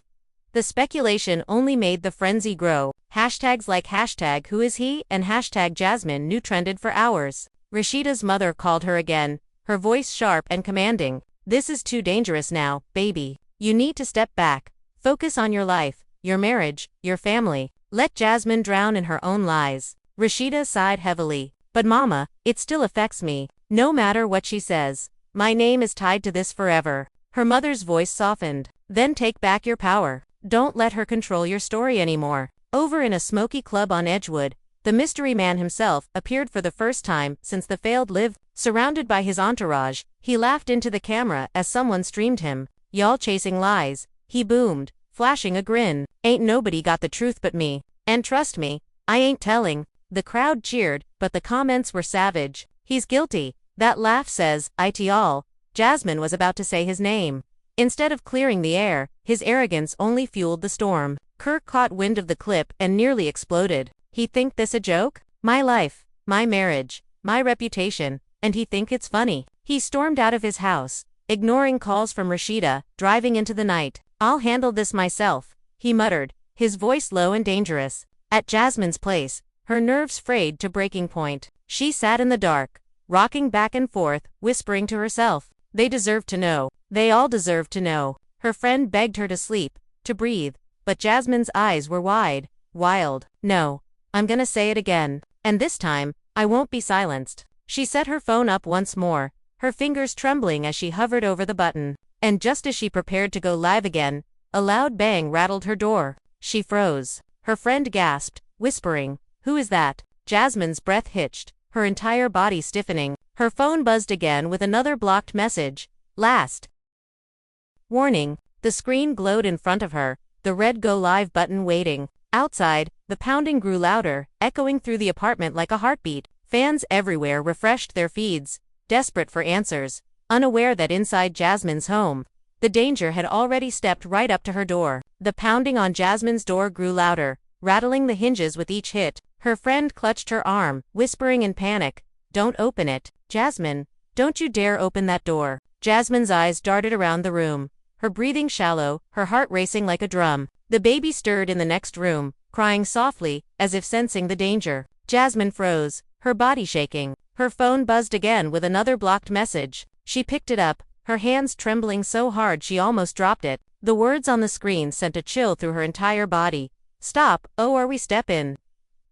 The speculation only made the frenzy grow. Hashtags like hashtag who is he and hashtag Jasmine knew trended for hours. Rashida's mother called her again, her voice sharp and commanding. This is too dangerous now, baby. You need to step back. Focus on your life, your marriage, your family. Let Jasmine drown in her own lies. Rashida sighed heavily. But mama, it still affects me. No matter what she says. My name is tied to this forever. Her mother's voice softened. Then take back your power. Don't let her control your story anymore. Over in a smoky club on Edgewood, the mystery man himself appeared for the first time since the failed live. Surrounded by his entourage, he laughed into the camera as someone streamed him. Y'all chasing lies, he boomed, flashing a grin. Ain't nobody got the truth but me. And trust me, I ain't telling. The crowd cheered, but the comments were savage. He's guilty. That laugh says, it all. Jasmine was about to say his name. Instead of clearing the air, his arrogance only fueled the storm. KIRK caught wind of the clip and nearly exploded. He think this a joke? My life, my marriage, my reputation, and he think it's funny. He stormed out of his house, ignoring calls from Rashida, driving into the night. I'll handle this myself, he muttered, his voice low and dangerous. At Jasmine's place, her nerves frayed to breaking point. She sat in the dark, rocking back and forth, whispering to herself. They deserve to know. They all deserve to know. Her friend begged her to sleep, to breathe, but Jasmine's eyes were wide, wild. No, I'm gonna say it again. And this time, I won't be silenced. She set her phone up once more, her fingers trembling as she hovered over the button. And just as she prepared to go live again, a loud bang rattled her door. She froze. Her friend gasped, whispering, "Who is that?" Jasmine's breath hitched, her entire body stiffening. Her phone buzzed again with another blocked message. Last warning. The screen glowed in front of her, the red Go Live button waiting. Outside, the pounding grew louder, echoing through the apartment like a heartbeat. Fans everywhere refreshed their feeds, desperate for answers, unaware that inside Jasmine's home, the danger had already stepped right up to her door. The pounding on Jasmine's door grew louder, rattling the hinges with each hit. Her friend clutched her arm, whispering in panic, "Don't open it. Jasmine, don't you dare open that door." Jasmine's eyes darted around the room, her breathing shallow, her heart racing like a drum. The baby stirred in the next room, crying softly, as if sensing the danger. Jasmine froze, her body shaking. Her phone buzzed again with another blocked message. She picked it up, her hands trembling so hard she almost dropped it. The words on the screen sent a chill through her entire body. "Stop, oh, are we step in?"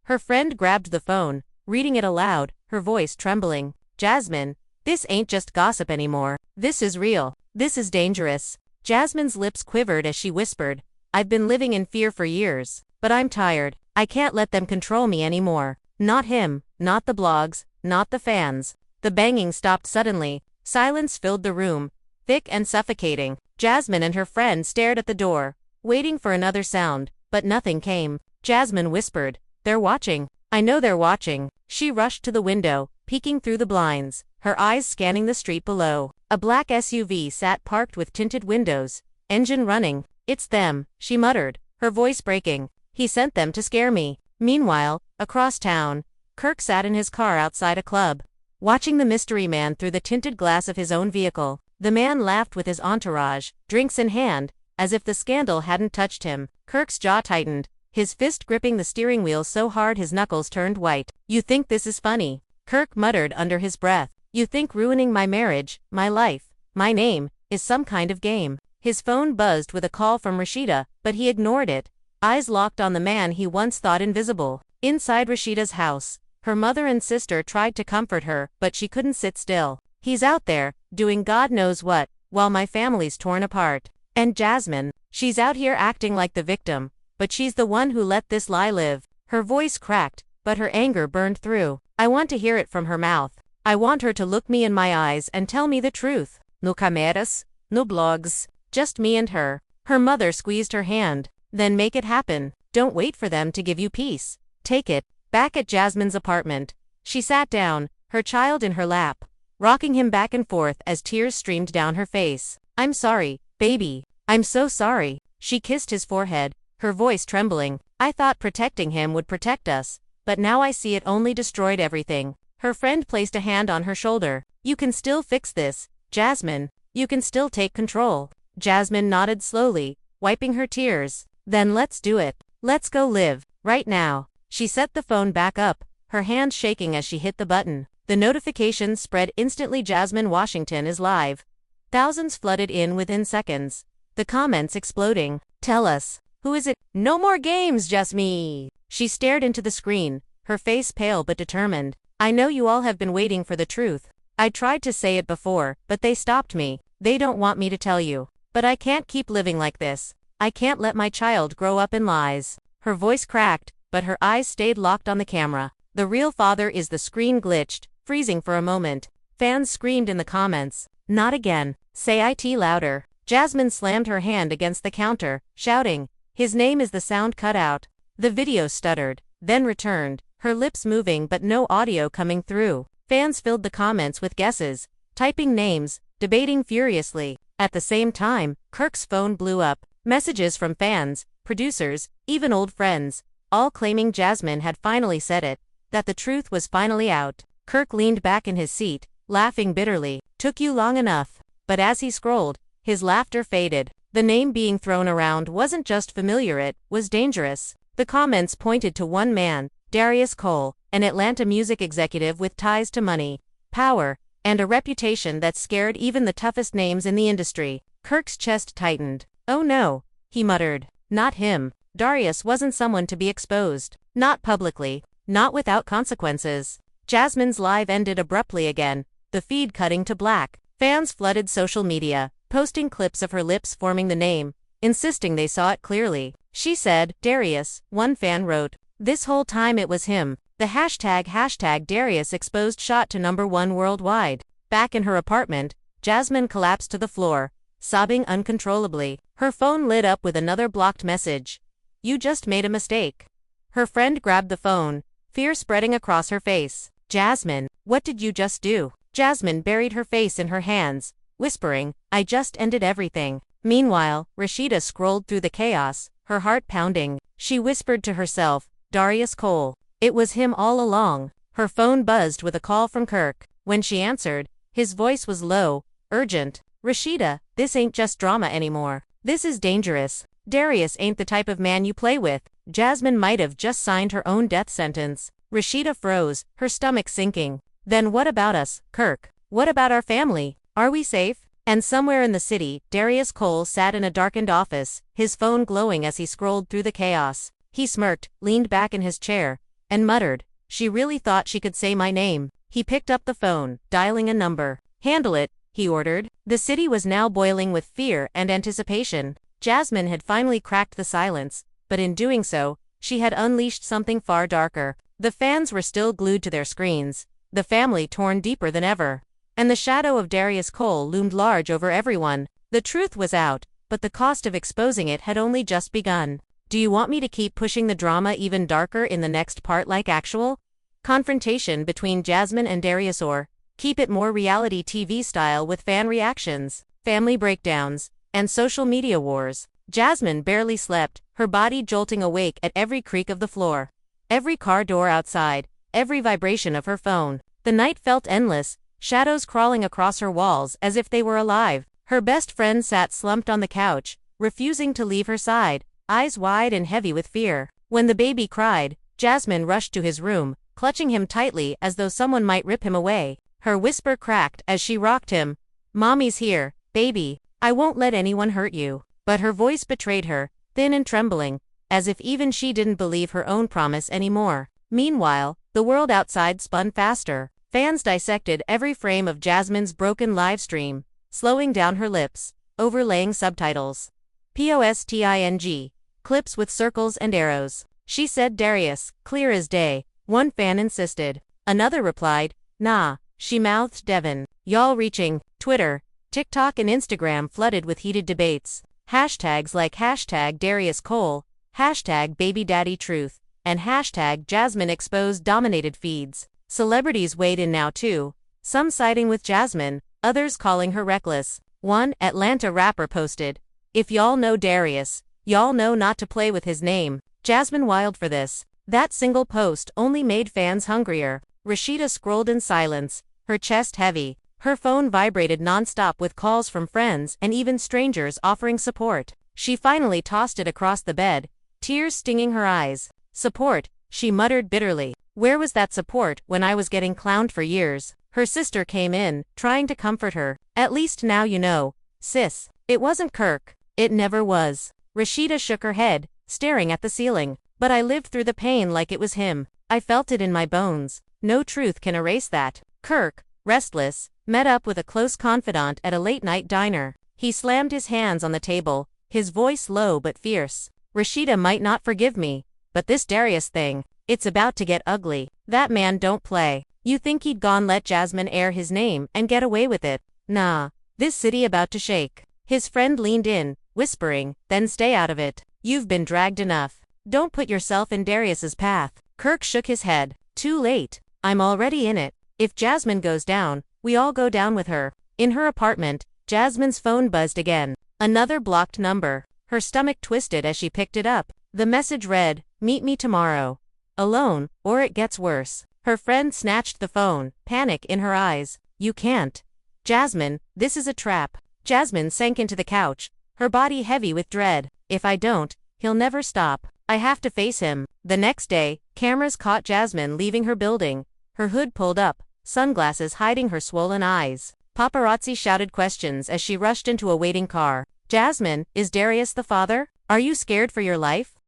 Her friend grabbed the phone, reading it aloud, her voice trembling. "Jasmine, this ain't just gossip anymore. This is real. This is dangerous." Jasmine's lips quivered as she whispered, "I've been living in fear for years. But I'm tired. I can't let them control me anymore. Not him, not the blogs, not the fans." The banging stopped suddenly. Silence filled the room, thick and suffocating. Jasmine and her friend stared at the door, waiting for another sound, but nothing came. Jasmine whispered, "They're watching. I know they're watching." She rushed to the window, peeking through the blinds, her eyes scanning the street below. A black SUV sat parked with tinted windows, engine running. "It's them," she muttered, her voice breaking. "He sent them to scare me." Meanwhile, across town, KIRK sat in his car outside a club, watching the mystery man through the tinted glass of his own vehicle. The man laughed with his entourage, drinks in hand, as if the scandal hadn't touched him. KIRK's jaw tightened, his fist gripping the steering wheel so hard his knuckles turned white. "You think this is funny?" KIRK muttered under his breath. "You think ruining my marriage, my life, my name, is some kind of game?" His phone buzzed with a call from Rashida, but he ignored it, eyes locked on the man he once thought invisible. Inside Rashida's house, her mother and sister tried to comfort her, but she couldn't sit still. "He's out there, doing God knows what, while my family's torn apart. And Jasmine, she's out here acting like the victim, but she's the one who let this lie live." Her voice cracked, but her anger burned through. "I want to hear it from her mouth. I want her to look me in my eyes and tell me the truth. No cameras, no blogs, just me and her." Her mother squeezed her hand. "Then make it happen. Don't wait for them to give you peace. Take it." Back at Jasmine's apartment, she sat down, her child in her lap, rocking him back and forth as tears streamed down her face. "I'm sorry, baby. I'm so sorry." She kissed his forehead, her voice trembling. "I thought protecting him would protect us, but now I see it only destroyed everything." Her friend placed a hand on her shoulder. "You can still fix this, Jasmine. You can still take control." Jasmine nodded slowly, wiping her tears. "Then let's do it. Let's go live, right now." She set the phone back up, her hands shaking as she hit the button. The notifications spread instantly. "Jasmine Washington is live." Thousands flooded in within seconds, the comments exploding. "Tell us, who is it?" "No more games, Jasmine." She stared into the screen, her face pale but determined. "I know you all have been waiting for the truth. I tried to say it before, but they stopped me. They don't want me to tell you. But I can't keep living like this. I can't let my child grow up in lies." Her voice cracked, but her eyes stayed locked on the camera. "The real father is." The screen glitched, freezing for a moment. Fans screamed in the comments. "Not again. Say it louder." Jasmine slammed her hand against the counter, shouting, "His name is." The sound cut out. The video stuttered, then returned, her lips moving but no audio coming through. Fans filled the comments with guesses, typing names, debating furiously. At the same time, KIRK's phone blew up. Messages from fans, producers, even old friends, all claiming Jasmine had finally said it, that the truth was finally out. KIRK leaned back in his seat, laughing bitterly. "Took you long enough." But as he scrolled, his laughter faded. The name being thrown around wasn't just familiar, it was dangerous. The comments pointed to one man, Darius Cole, an Atlanta music executive with ties to money, power, and a reputation that scared even the toughest names in the industry. KIRK's chest tightened. "Oh no," he muttered. "Not him." Darius wasn't someone to be exposed. Not publicly. Not without consequences. Jasmine's live ended abruptly again, the feed cutting to black. Fans flooded social media, posting clips of her lips forming the name, insisting they saw it clearly. "She said, Darius," one fan wrote. "This whole time it was him." The hashtag Darius exposed shot to #1 worldwide. Back in her apartment, Jasmine collapsed to the floor, sobbing uncontrollably. Her phone lit up with another blocked message. "You just made a mistake." Her friend grabbed the phone, fear spreading across her face. "Jasmine, what did you just do?" Jasmine buried her face in her hands, whispering, "I just ended everything." Meanwhile, Rashida scrolled through the chaos, her heart pounding. She whispered to herself, "Darius Cole. It was him all along." Her phone buzzed with a call from KIRK. When she answered, his voice was low, urgent. "Rashida, this ain't just drama anymore. This is dangerous. Darius ain't the type of man you play with. Jasmine might have just signed her own death sentence. Rashida froze, her stomach sinking. Then what about us, KIRK? What about our family? Are we safe? And somewhere in the city, Darius Cole sat in a darkened office, his phone glowing as he scrolled through the chaos. He smirked, leaned back in his chair, and muttered, "She really thought she could say my name." He picked up the phone, dialing a number. "Handle it," he ordered. The city was now boiling with fear and anticipation. Jasmine had finally cracked the silence, but in doing so, she had unleashed something far darker. The fans were still glued to their screens, the family torn deeper than ever. And the shadow of Darius Cole loomed large over everyone. The truth was out, but the cost of exposing it had only just begun. Do you want me to keep pushing the drama even darker in the next part like actual confrontation between Jasmine and Darius, or keep it more reality TV style with fan reactions, family breakdowns, and social media wars? Jasmine barely slept, her body jolting awake at every creak of the floor, every car door outside, every vibration of her phone. The night felt endless, shadows crawling across her walls as if they were alive. Her best friend sat slumped on the couch, refusing to leave her side, eyes wide and heavy with fear. When the baby cried, Jasmine rushed to his room, clutching him tightly as though someone might rip him away. Her whisper cracked as she rocked him. "Mommy's here, baby. I won't let anyone hurt you." But her voice betrayed her, thin and trembling, as if even she didn't believe her own promise anymore. Meanwhile, the world outside spun faster. Fans dissected every frame of Jasmine's broken livestream, slowing down her lips, overlaying subtitles. POSTING. Clips with circles and arrows. "She said Darius, clear as day," one fan insisted. Another replied, "Nah, she mouthed Devin." Y'all reaching, Twitter, TikTok and Instagram flooded with heated debates. Hashtags like hashtag Darius Cole, hashtag Baby Daddy Truth, and hashtag Jasmine Exposed dominated feeds. Celebrities weighed in now too, some siding with Jasmine, others calling her reckless. One Atlanta rapper posted, "If y'all know Darius, y'all know not to play with his name." Jasmine wild for this. That single post only made fans hungrier. Rashida scrolled in silence, her chest heavy. Her phone vibrated nonstop with calls from friends and even strangers offering support. She finally tossed it across the bed, tears stinging her eyes. "Support," she muttered bitterly. "Where was that support when I was getting clowned for years?" Her sister came in, trying to comfort her. "At least now you know, sis. It wasn't KIRK. It never was." Rashida shook her head, staring at the ceiling. "But I lived through the pain like it was him. I felt it in my bones. No truth can erase that." KIRK, restless, met up with a close confidant at a late-night diner. He slammed his hands on the table, his voice low but fierce. "Rashida might not forgive me, but this Darius thing, it's about to get ugly. That man don't play. You think he'd gone let Jasmine air his name and get away with it? Nah, this city about to shake." His friend leaned in, whispering, "Then stay out of it. You've been dragged enough. Don't put yourself in Darius's path." KIRK shook his head. "Too late. I'm already in it. If Jasmine goes down, we all go down with her." In her apartment, Jasmine's phone buzzed again. Another blocked number. Her stomach twisted as she picked it up. The message read, "Meet me tomorrow. Alone, or it gets worse." Her friend snatched the phone, panic in her eyes. "You can't. Jasmine, this is a trap." Jasmine sank into the couch, her body heavy with dread. "If I don't, he'll never stop. I have to face him." The next day, cameras caught Jasmine leaving her building, her hood pulled up, sunglasses hiding her swollen eyes. Paparazzi shouted questions as she rushed into a waiting car. "Jasmine, is Darius the father? Are you scared for your life?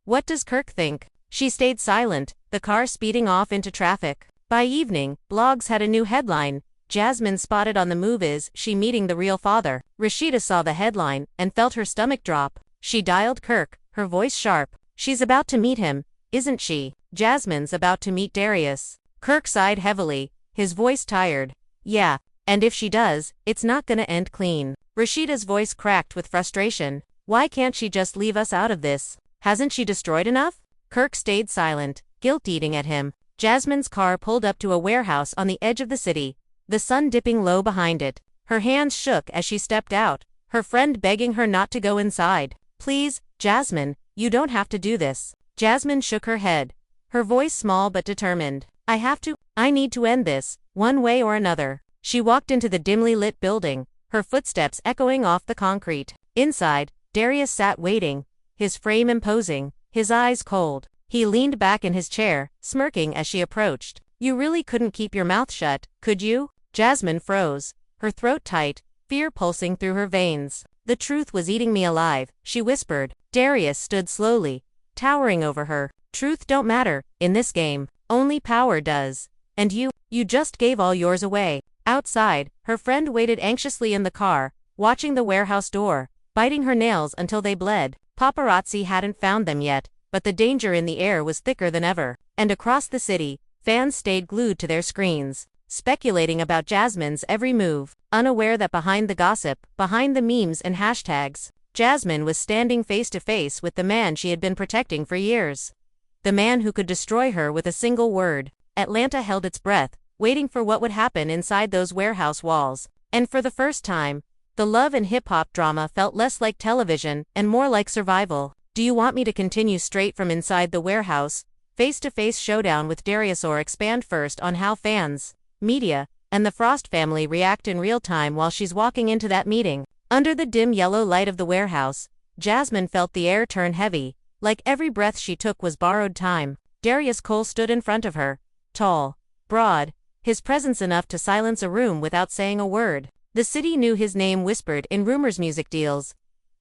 What does KIRK think?" She stayed silent, the car speeding off into traffic. By evening, blogs had a new headline. "Jasmine spotted on the move, is she meeting the real father?" Rashida saw the headline and felt her stomach drop. She dialed KIRK, her voice sharp. "She's about to meet him, isn't she?" "Jasmine's about to meet Darius." KIRK sighed heavily, his voice tired. "Yeah, and if she does, it's not gonna end clean." Rashida's voice cracked with frustration. "Why can't she just leave us out of this? Hasn't she destroyed enough?" KIRK stayed silent, guilt-eating at him. Jasmine's car pulled up to a warehouse on the edge of the city, the sun dipping low behind it. Her hands shook as she stepped out, her friend begging her not to go inside. "Please, Jasmine, you don't have to do this." Jasmine shook her head, her voice small but determined. I need to end this, one way or another." She walked into the dimly lit building, her footsteps echoing off the concrete. Inside, Darius sat waiting, his frame imposing, his eyes cold. He leaned back in his chair, smirking as she approached. You really couldn't keep your mouth shut, could you? Jasmine froze, her throat tight, fear pulsing through her veins. The truth was eating me alive, she whispered. Darius stood slowly, towering over her. Truth don't matter, in this game. Only power does. And you just gave all yours away. Outside, her friend waited anxiously in the car, watching the warehouse door, biting her nails until they bled. Paparazzi hadn't found them yet, but the danger in the air was thicker than ever. And across the city, fans stayed glued to their screens, speculating about Jasmine's every move, unaware that behind the gossip, behind the memes and hashtags, Jasmine was standing face to face with the man she had been protecting for years. The man who could destroy her with a single word. Atlanta held its breath, waiting for what would happen inside those warehouse walls. And for the first time, the love and hip-hop drama felt less like television and more like survival. Do you want me to continue straight from inside the warehouse? Face-to-face showdown with Darius, or expand first on how fans, media, and the Frost family react in real time while she's walking into that meeting. Under the dim yellow light of the warehouse, Jasmine felt the air turn heavy, like every breath she took was borrowed time. Darius Cole stood in front of her, tall, broad, his presence enough to silence a room without saying a word. The city knew his name whispered in rumors, music deals,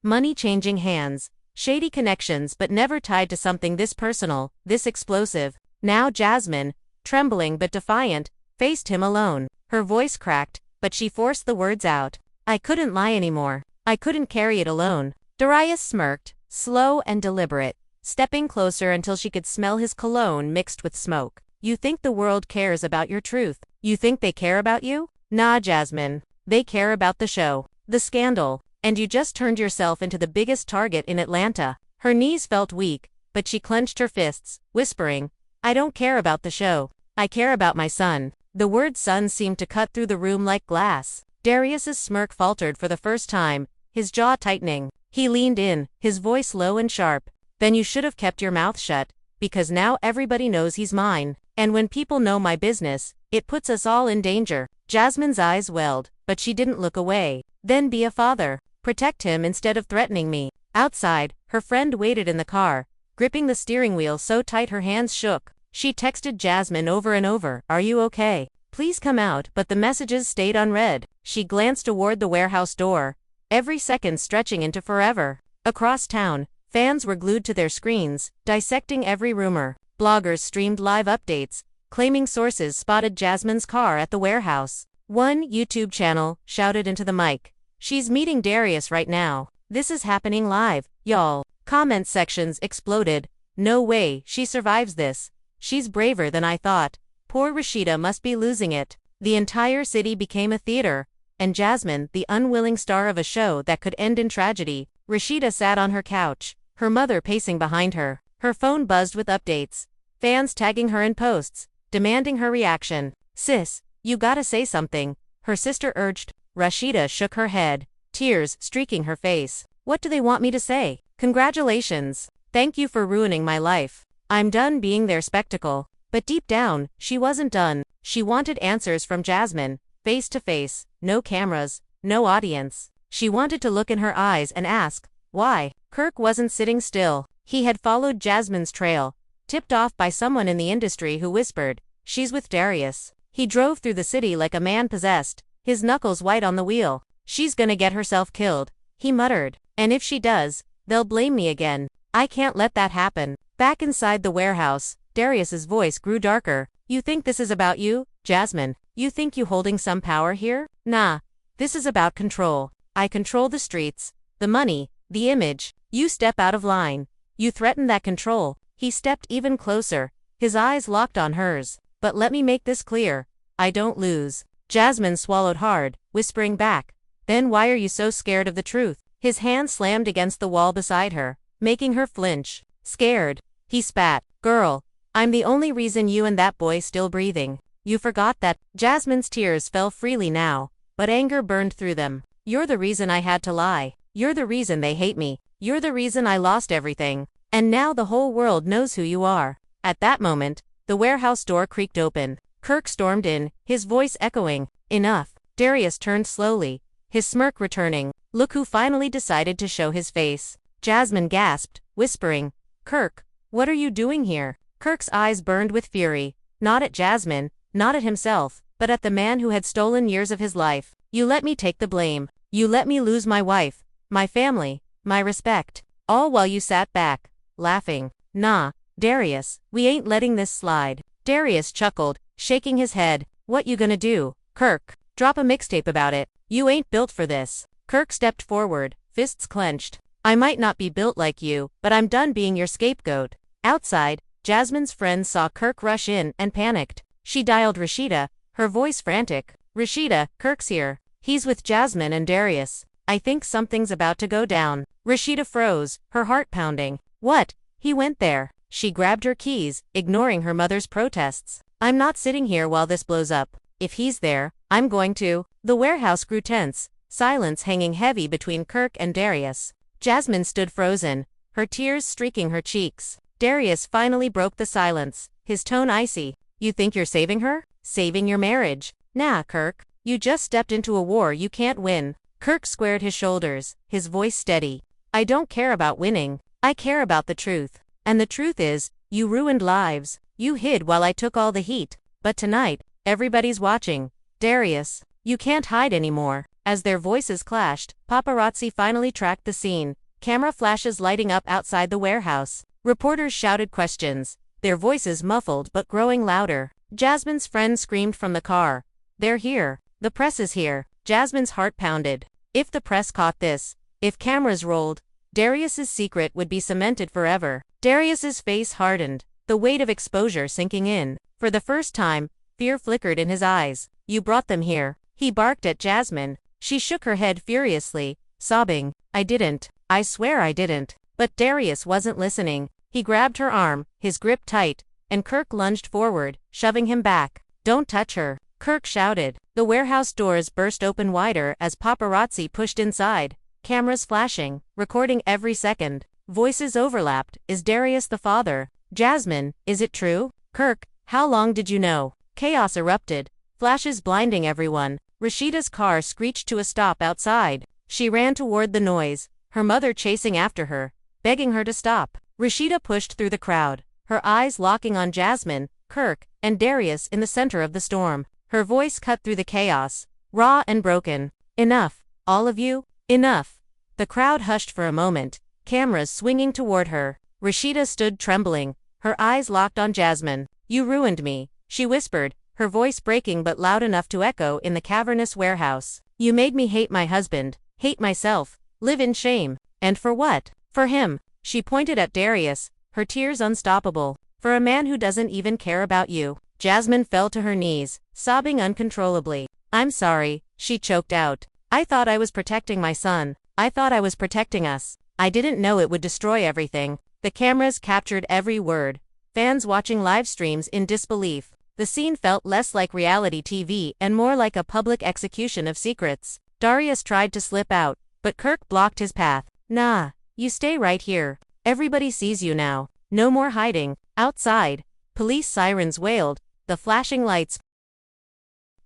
money changing hands, shady connections, but never tied to something this personal, this explosive. Now Jasmine, trembling but defiant, faced him alone. Her voice cracked, but she forced the words out. I couldn't lie anymore. I couldn't carry it alone. Darius smirked, slow and deliberate, stepping closer until she could smell his cologne mixed with smoke. You think the world cares about your truth? You think they care about you? Nah, Jasmine. They care about the show, the scandal, and you just turned yourself into the biggest target in Atlanta. Her knees felt weak, but she clenched her fists, whispering, I don't care about the show. I care about my son. The word son seemed to cut through the room like glass. Darius's smirk faltered for the first time, his jaw tightening. He leaned in, his voice low and sharp. Then you should have kept your mouth shut, because now everybody knows he's mine. And when people know my business, it puts us all in danger. Jasmine's eyes welled, but she didn't look away. Then be a father. Protect him instead of threatening me. Outside, her friend waited in the car, gripping the steering wheel so tight her hands shook. She texted Jasmine over and over, Are you okay? Please come out, but the messages stayed unread. She glanced toward the warehouse door, every second stretching into forever. Across town, fans were glued to their screens, dissecting every rumor. Bloggers streamed live updates, claiming sources spotted Jasmine's car at the warehouse. One YouTube channel shouted into the mic, She's meeting Darius right now. This is happening live, y'all. Comment sections exploded. No way she survives this. She's braver than I thought. Poor Rashida must be losing it. The entire city became a theater, and Jasmine, the unwilling star of a show that could end in tragedy. Rashida sat on her couch, her mother pacing behind her. Her phone buzzed with updates, fans tagging her in posts, demanding her reaction. Sis, you gotta say something, her sister urged. Rashida shook her head, tears streaking her face. What do they want me to say? Congratulations. Thank you for ruining my life. I'm done being their spectacle. But deep down, she wasn't done. She wanted answers from Jasmine, face to face, no cameras, no audience. She wanted to look in her eyes and ask, why? KIRK wasn't sitting still. He had followed Jasmine's trail, tipped off by someone in the industry who whispered, She's with Darius. He drove through the city like a man possessed, his knuckles white on the wheel. She's gonna get herself killed, he muttered. And if she does, they'll blame me again. I can't let that happen. Back inside the warehouse, Darius's voice grew darker. You think this is about you, Jasmine? You think you holding some power here? Nah. This is about control. I control the streets, the money, the image. You step out of line. You threaten that control. He stepped even closer, his eyes locked on hers. But let me make this clear. I don't lose. Jasmine swallowed hard, whispering back. Then why are you so scared of the truth? His hand slammed against the wall beside her, making her flinch. Scared. He spat. Girl, I'm the only reason you and that boy still breathing. You forgot that. Jasmine's tears fell freely now, but anger burned through them. You're the reason I had to lie. You're the reason they hate me. You're the reason I lost everything. And now the whole world knows who you are. At that moment, the warehouse door creaked open. KIRK stormed in, his voice echoing. Enough. Darius turned slowly, his smirk returning. Look who finally decided to show his face. Jasmine gasped, whispering, "KIRK, what are you doing here?" KIRK's eyes burned with fury, not at Jasmine, not at himself, but at the man who had stolen years of his life. "You let me take the blame. You let me lose my wife, my family, my respect. All while you sat back, laughing. Nah, Darius, we ain't letting this slide." Darius chuckled, shaking his head. "What you gonna do, KIRK? Drop a mixtape about it? You ain't built for this." KIRK stepped forward, fists clenched. "I might not be built like you, but I'm done being your scapegoat." Outside, Jasmine's friends saw KIRK rush in and panicked. She dialed Rashida, her voice frantic. "Rashida, KIRK's here. He's with Jasmine and Darius. I think something's about to go down." Rashida froze, her heart pounding. "What? He went there?" She grabbed her keys, ignoring her mother's protests. "I'm not sitting here while this blows up. If he's there, I'm going to." The warehouse grew tense, silence hanging heavy between KIRK and Darius. Jasmine stood frozen, her tears streaking her cheeks. Darius finally broke the silence, his tone icy. "You think you're saving her? Saving your marriage? Nah, KIRK. You just stepped into a war you can't win." KIRK squared his shoulders, his voice steady. "I don't care about winning. I care about the truth. And the truth is, you ruined lives. You hid while I took all the heat. But tonight, everybody's watching. Darius, you can't hide anymore." As their voices clashed, paparazzi finally tracked the scene, camera flashes lighting up outside the warehouse. Reporters shouted questions, their voices muffled but growing louder. Jasmine's friend screamed from the car. "They're here. The press is here." Jasmine's heart pounded. If the press caught this, if cameras rolled, Darius's secret would be cemented forever. Darius's face hardened, the weight of exposure sinking in. For the first time, fear flickered in his eyes. "You brought them here." He barked at Jasmine. She shook her head furiously, sobbing, "I didn't. I swear I didn't." But Darius wasn't listening. He grabbed her arm, his grip tight, and KIRK lunged forward, shoving him back. "Don't touch her," KIRK shouted. The warehouse doors burst open wider as paparazzi pushed inside, cameras flashing, recording every second. Voices overlapped. "Is Darius the father? Jasmine, is it true? KIRK, how long did you know?" Chaos erupted, flashes blinding everyone. Rashida's car screeched to a stop outside. She ran toward the noise, her mother chasing after her, begging her to stop. Rashida pushed through the crowd, her eyes locking on Jasmine, KIRK, and Darius in the center of the storm. Her voice cut through the chaos, raw and broken. "Enough, all of you, enough." The crowd hushed for a moment, cameras swinging toward her. Rashida stood trembling, her eyes locked on Jasmine. "You ruined me," she whispered, her voice breaking but loud enough to echo in the cavernous warehouse. "You made me hate my husband, hate myself, live in shame. And for what? For him." She pointed at Darius, her tears unstoppable. "For a man who doesn't even care about you." Jasmine fell to her knees, sobbing uncontrollably. "I'm sorry," she choked out. "I thought I was protecting my son. I thought I was protecting us. I didn't know it would destroy everything." The cameras captured every word, fans watching live streams in disbelief. The scene felt less like reality TV and more like a public execution of secrets. Darius tried to slip out, but KIRK blocked his path. "Nah, you stay right here. Everybody sees you now. No more hiding." Outside, police sirens wailed, the flashing lights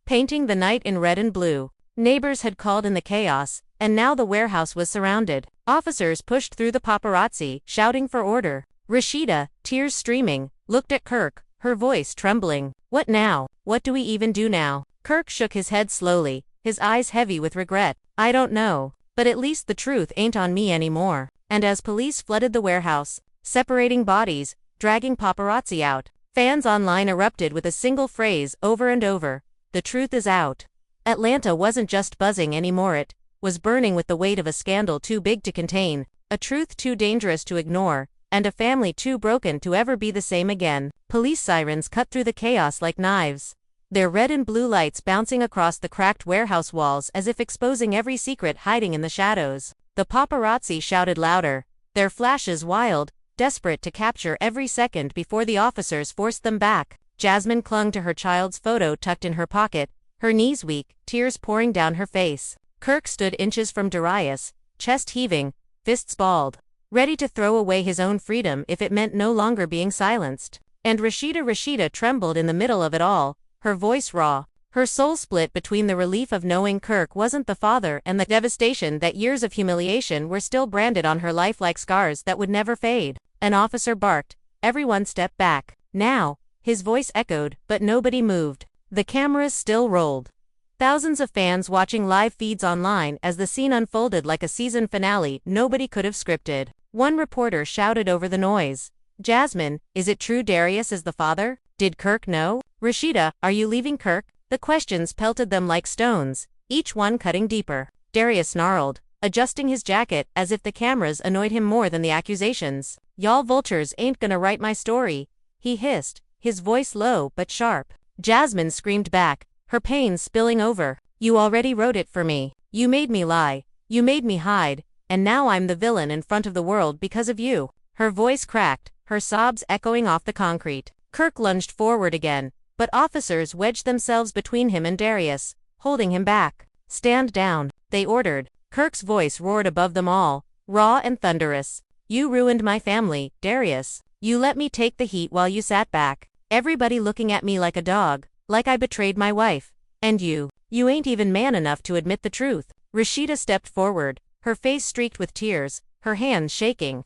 painting the night in red and blue. Neighbors had called in the chaos, and now the warehouse was surrounded. Officers pushed through the paparazzi, shouting for order. Rashida, tears streaming, looked at KIRK, her voice trembling. "What now? What do we even do now?" KIRK shook his head slowly, his eyes heavy with regret. "I don't know. But at least the truth ain't on me anymore." And as police flooded the warehouse, separating bodies, dragging paparazzi out, fans online erupted with a single phrase over and over: "The truth is out." Atlanta wasn't just buzzing anymore, it was burning with the weight of a scandal too big to contain, a truth too dangerous to ignore, and a family too broken to ever be the same again. Police sirens cut through the chaos like knives, their red and blue lights bouncing across the cracked warehouse walls as if exposing every secret hiding in the shadows. The paparazzi shouted louder, their flashes wild, desperate to capture every second before the officers forced them back. Jasmine clung to her child's photo tucked in her pocket, her knees weak, tears pouring down her face. KIRK stood inches from Darius, chest heaving, fists balled, ready to throw away his own freedom if it meant no longer being silenced. And Rashida trembled in the middle of it all, her voice raw, Her soul split between the relief of knowing KIRK wasn't the father and the devastation that years of humiliation were still branded on her life like scars that would never fade. An officer barked. Everyone stepped back. Now, his voice echoed, but nobody moved. The cameras still rolled. Thousands of fans watching live feeds online as the scene unfolded like a season finale nobody could have scripted. One reporter shouted over the noise. "Jasmine, is it true Darius is the father? Did KIRK know? Rashida, are you leaving KIRK?" The questions pelted them like stones, each one cutting deeper. Darius snarled, adjusting his jacket as if the cameras annoyed him more than the accusations. "Y'all vultures ain't gonna write my story," he hissed, his voice low but sharp. Jasmine screamed back, her pain spilling over. "You already wrote it for me. You made me lie. You made me hide, and now I'm the villain in front of the world because of you." Her voice cracked, her sobs echoing off the concrete. KIRK lunged forward again, but officers wedged themselves between him and Darius, holding him back. "Stand down," they ordered. KIRK's voice roared above them all, raw and thunderous. "You ruined my family, Darius. You let me take the heat while you sat back. Everybody looking at me like a dog, like I betrayed my wife. And you ain't even man enough to admit the truth." Rashida stepped forward, her face streaked with tears, her hands shaking.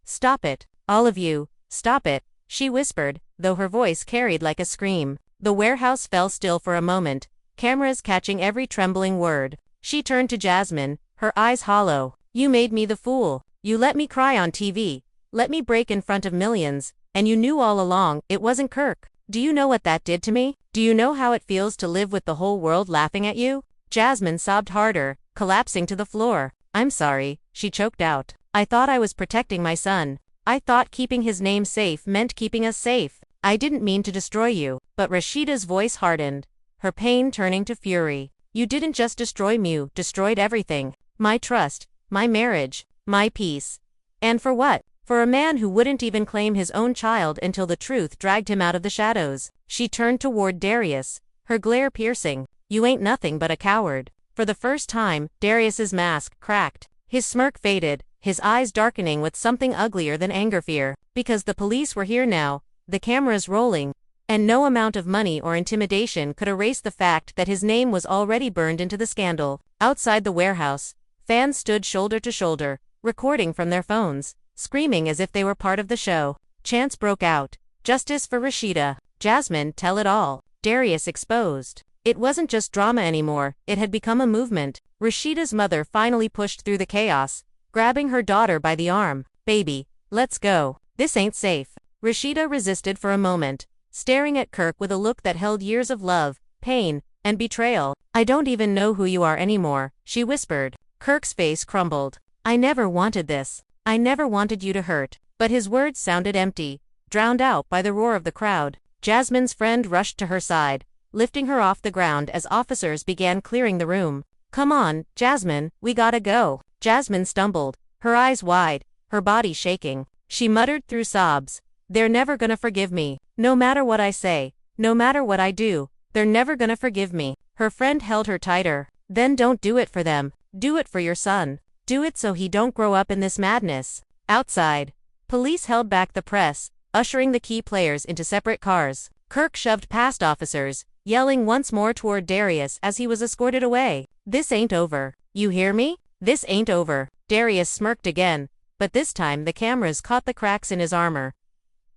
"Stop it, all of you, stop it," she whispered, though her voice carried like a scream. The warehouse fell still for a moment, cameras catching every trembling word. She turned to Jasmine, her eyes hollow. "You made me the fool. You let me cry on TV, let me break in front of millions, and you knew all along it wasn't KIRK. Do you know what that did to me? Do you know how it feels to live with the whole world laughing at you?" Jasmine sobbed harder, collapsing to the floor. "I'm sorry," she choked out. "I thought I was protecting my son. I thought keeping his name safe meant keeping us safe. I didn't mean to destroy you." But Rashida's voice hardened, her pain turning to fury. "You didn't just destroy me, you destroyed everything. My trust, my marriage, my peace. And for what? For a man who wouldn't even claim his own child until the truth dragged him out of the shadows." She turned toward Darius, her glare piercing. "You ain't nothing but a coward." For the first time, Darius's mask cracked. His smirk faded, his eyes darkening with something uglier than anger fear. Because the police were here now, the cameras rolling, and no amount of money or intimidation could erase the fact that his name was already burned into the scandal. Outside the warehouse, fans stood shoulder to shoulder, recording from their phones, screaming as if they were part of the show. Chants broke out. "Justice for Rashida. Jasmine, tell it all. Darius exposed." It wasn't just drama anymore, it had become a movement. Rashida's mother finally pushed through the chaos, grabbing her daughter by the arm. "Baby, let's go. This ain't safe." Rashida resisted for a moment, staring at KIRK with a look that held years of love, pain, and betrayal. "I don't even know who you are anymore," she whispered. KIRK's face crumbled. "I never wanted this. I never wanted you to hurt." But his words sounded empty, drowned out by the roar of the crowd. Jasmine's friend rushed to her side, lifting her off the ground as officers began clearing the room. "Come on, Jasmine, we gotta go." Jasmine stumbled, her eyes wide, her body shaking. She muttered through sobs, "They're never gonna forgive me. No matter what I say, no matter what I do, they're never gonna forgive me." Her friend held her tighter. "Then don't do it for them. Do it for your son. Do it so he don't grow up in this madness." Outside, police held back the press, ushering the key players into separate cars. KIRK shoved past officers, yelling once more toward Darius as he was escorted away. "This ain't over. You hear me? This ain't over." Darius smirked again, but this time the cameras caught the cracks in his armor,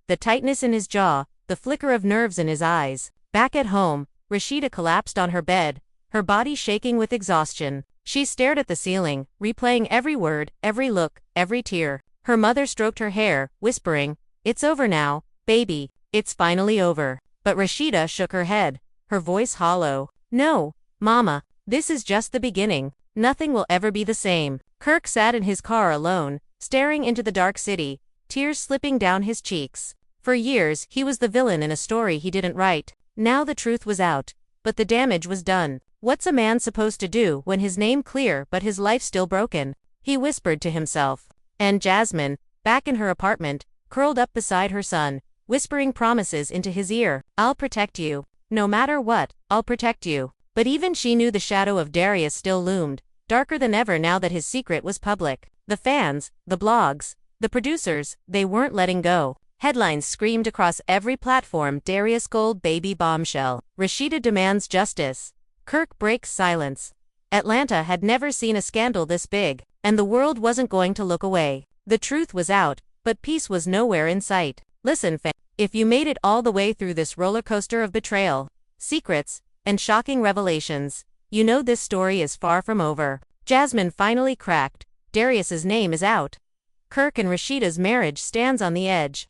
the tightness in his jaw, the flicker of nerves in his eyes. Back at home, Rashida collapsed on her bed, her body shaking with exhaustion. She stared at the ceiling, replaying every word, every look, every tear. Her mother stroked her hair, whispering, "It's over now, baby. It's finally over." But Rashida shook her head, her voice hollow. "No, Mama, this is just the beginning. Nothing will ever be the same." KIRK sat in his car alone, staring into the dark city, tears slipping down his cheeks. For years, he was the villain in a story he didn't write. Now the truth was out, but the damage was done. What's a man supposed to do when his name clear but his life still broken? He whispered to himself. And Jasmine, back in her apartment, curled up beside her son, whispering promises into his ear. "I'll protect you. No matter what, I'll protect you." But even she knew the shadow of Darius still loomed, darker than ever now that his secret was public. The fans, the blogs, the producers, they weren't letting go. Headlines screamed across every platform: Darius Gold baby bombshell. Rashida demands justice. KIRK breaks silence. Atlanta had never seen a scandal this big, and the world wasn't going to look away. The truth was out, but peace was nowhere in sight. Listen, fam, if you made it all the way through this roller coaster of betrayal, secrets, and shocking revelations, you know this story is far from over. Jasmine finally cracked. Darius's name is out. KIRK and Rashida's marriage stands on the edge.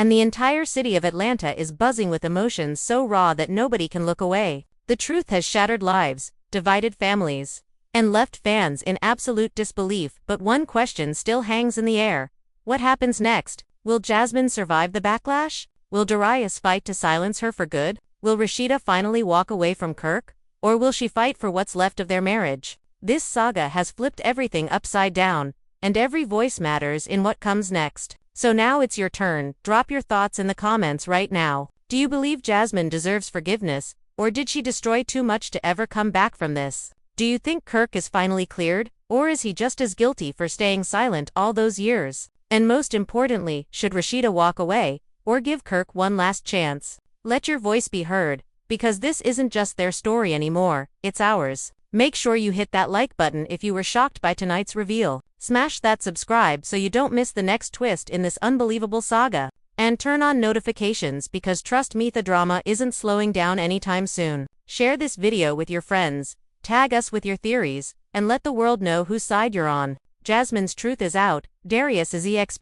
And the entire city of Atlanta is buzzing with emotions so raw that nobody can look away. The truth has shattered lives, divided families, and left fans in absolute disbelief. But one question still hangs in the air. What happens next? Will Jasmine survive the backlash? Will Darius fight to silence her for good? Will Rashida finally walk away from KIRK? Or will she fight for what's left of their marriage? This saga has flipped everything upside down, and every voice matters in what comes next. So now it's your turn. Drop your thoughts in the comments right now. Do you believe Jasmine deserves forgiveness, or did she destroy too much to ever come back from this? Do you think KIRK is finally cleared, or is he just as guilty for staying silent all those years? And most importantly, should Rashida walk away, or give KIRK one last chance? Let your voice be heard, because this isn't just their story anymore, it's ours. Make sure you hit that like button if you were shocked by tonight's reveal. Smash that subscribe so you don't miss the next twist in this unbelievable saga. And turn on notifications because trust me, the drama isn't slowing down anytime soon. Share this video with your friends, tag us with your theories, and let the world know whose side you're on. Jasmine's truth is out, Darius is EXP.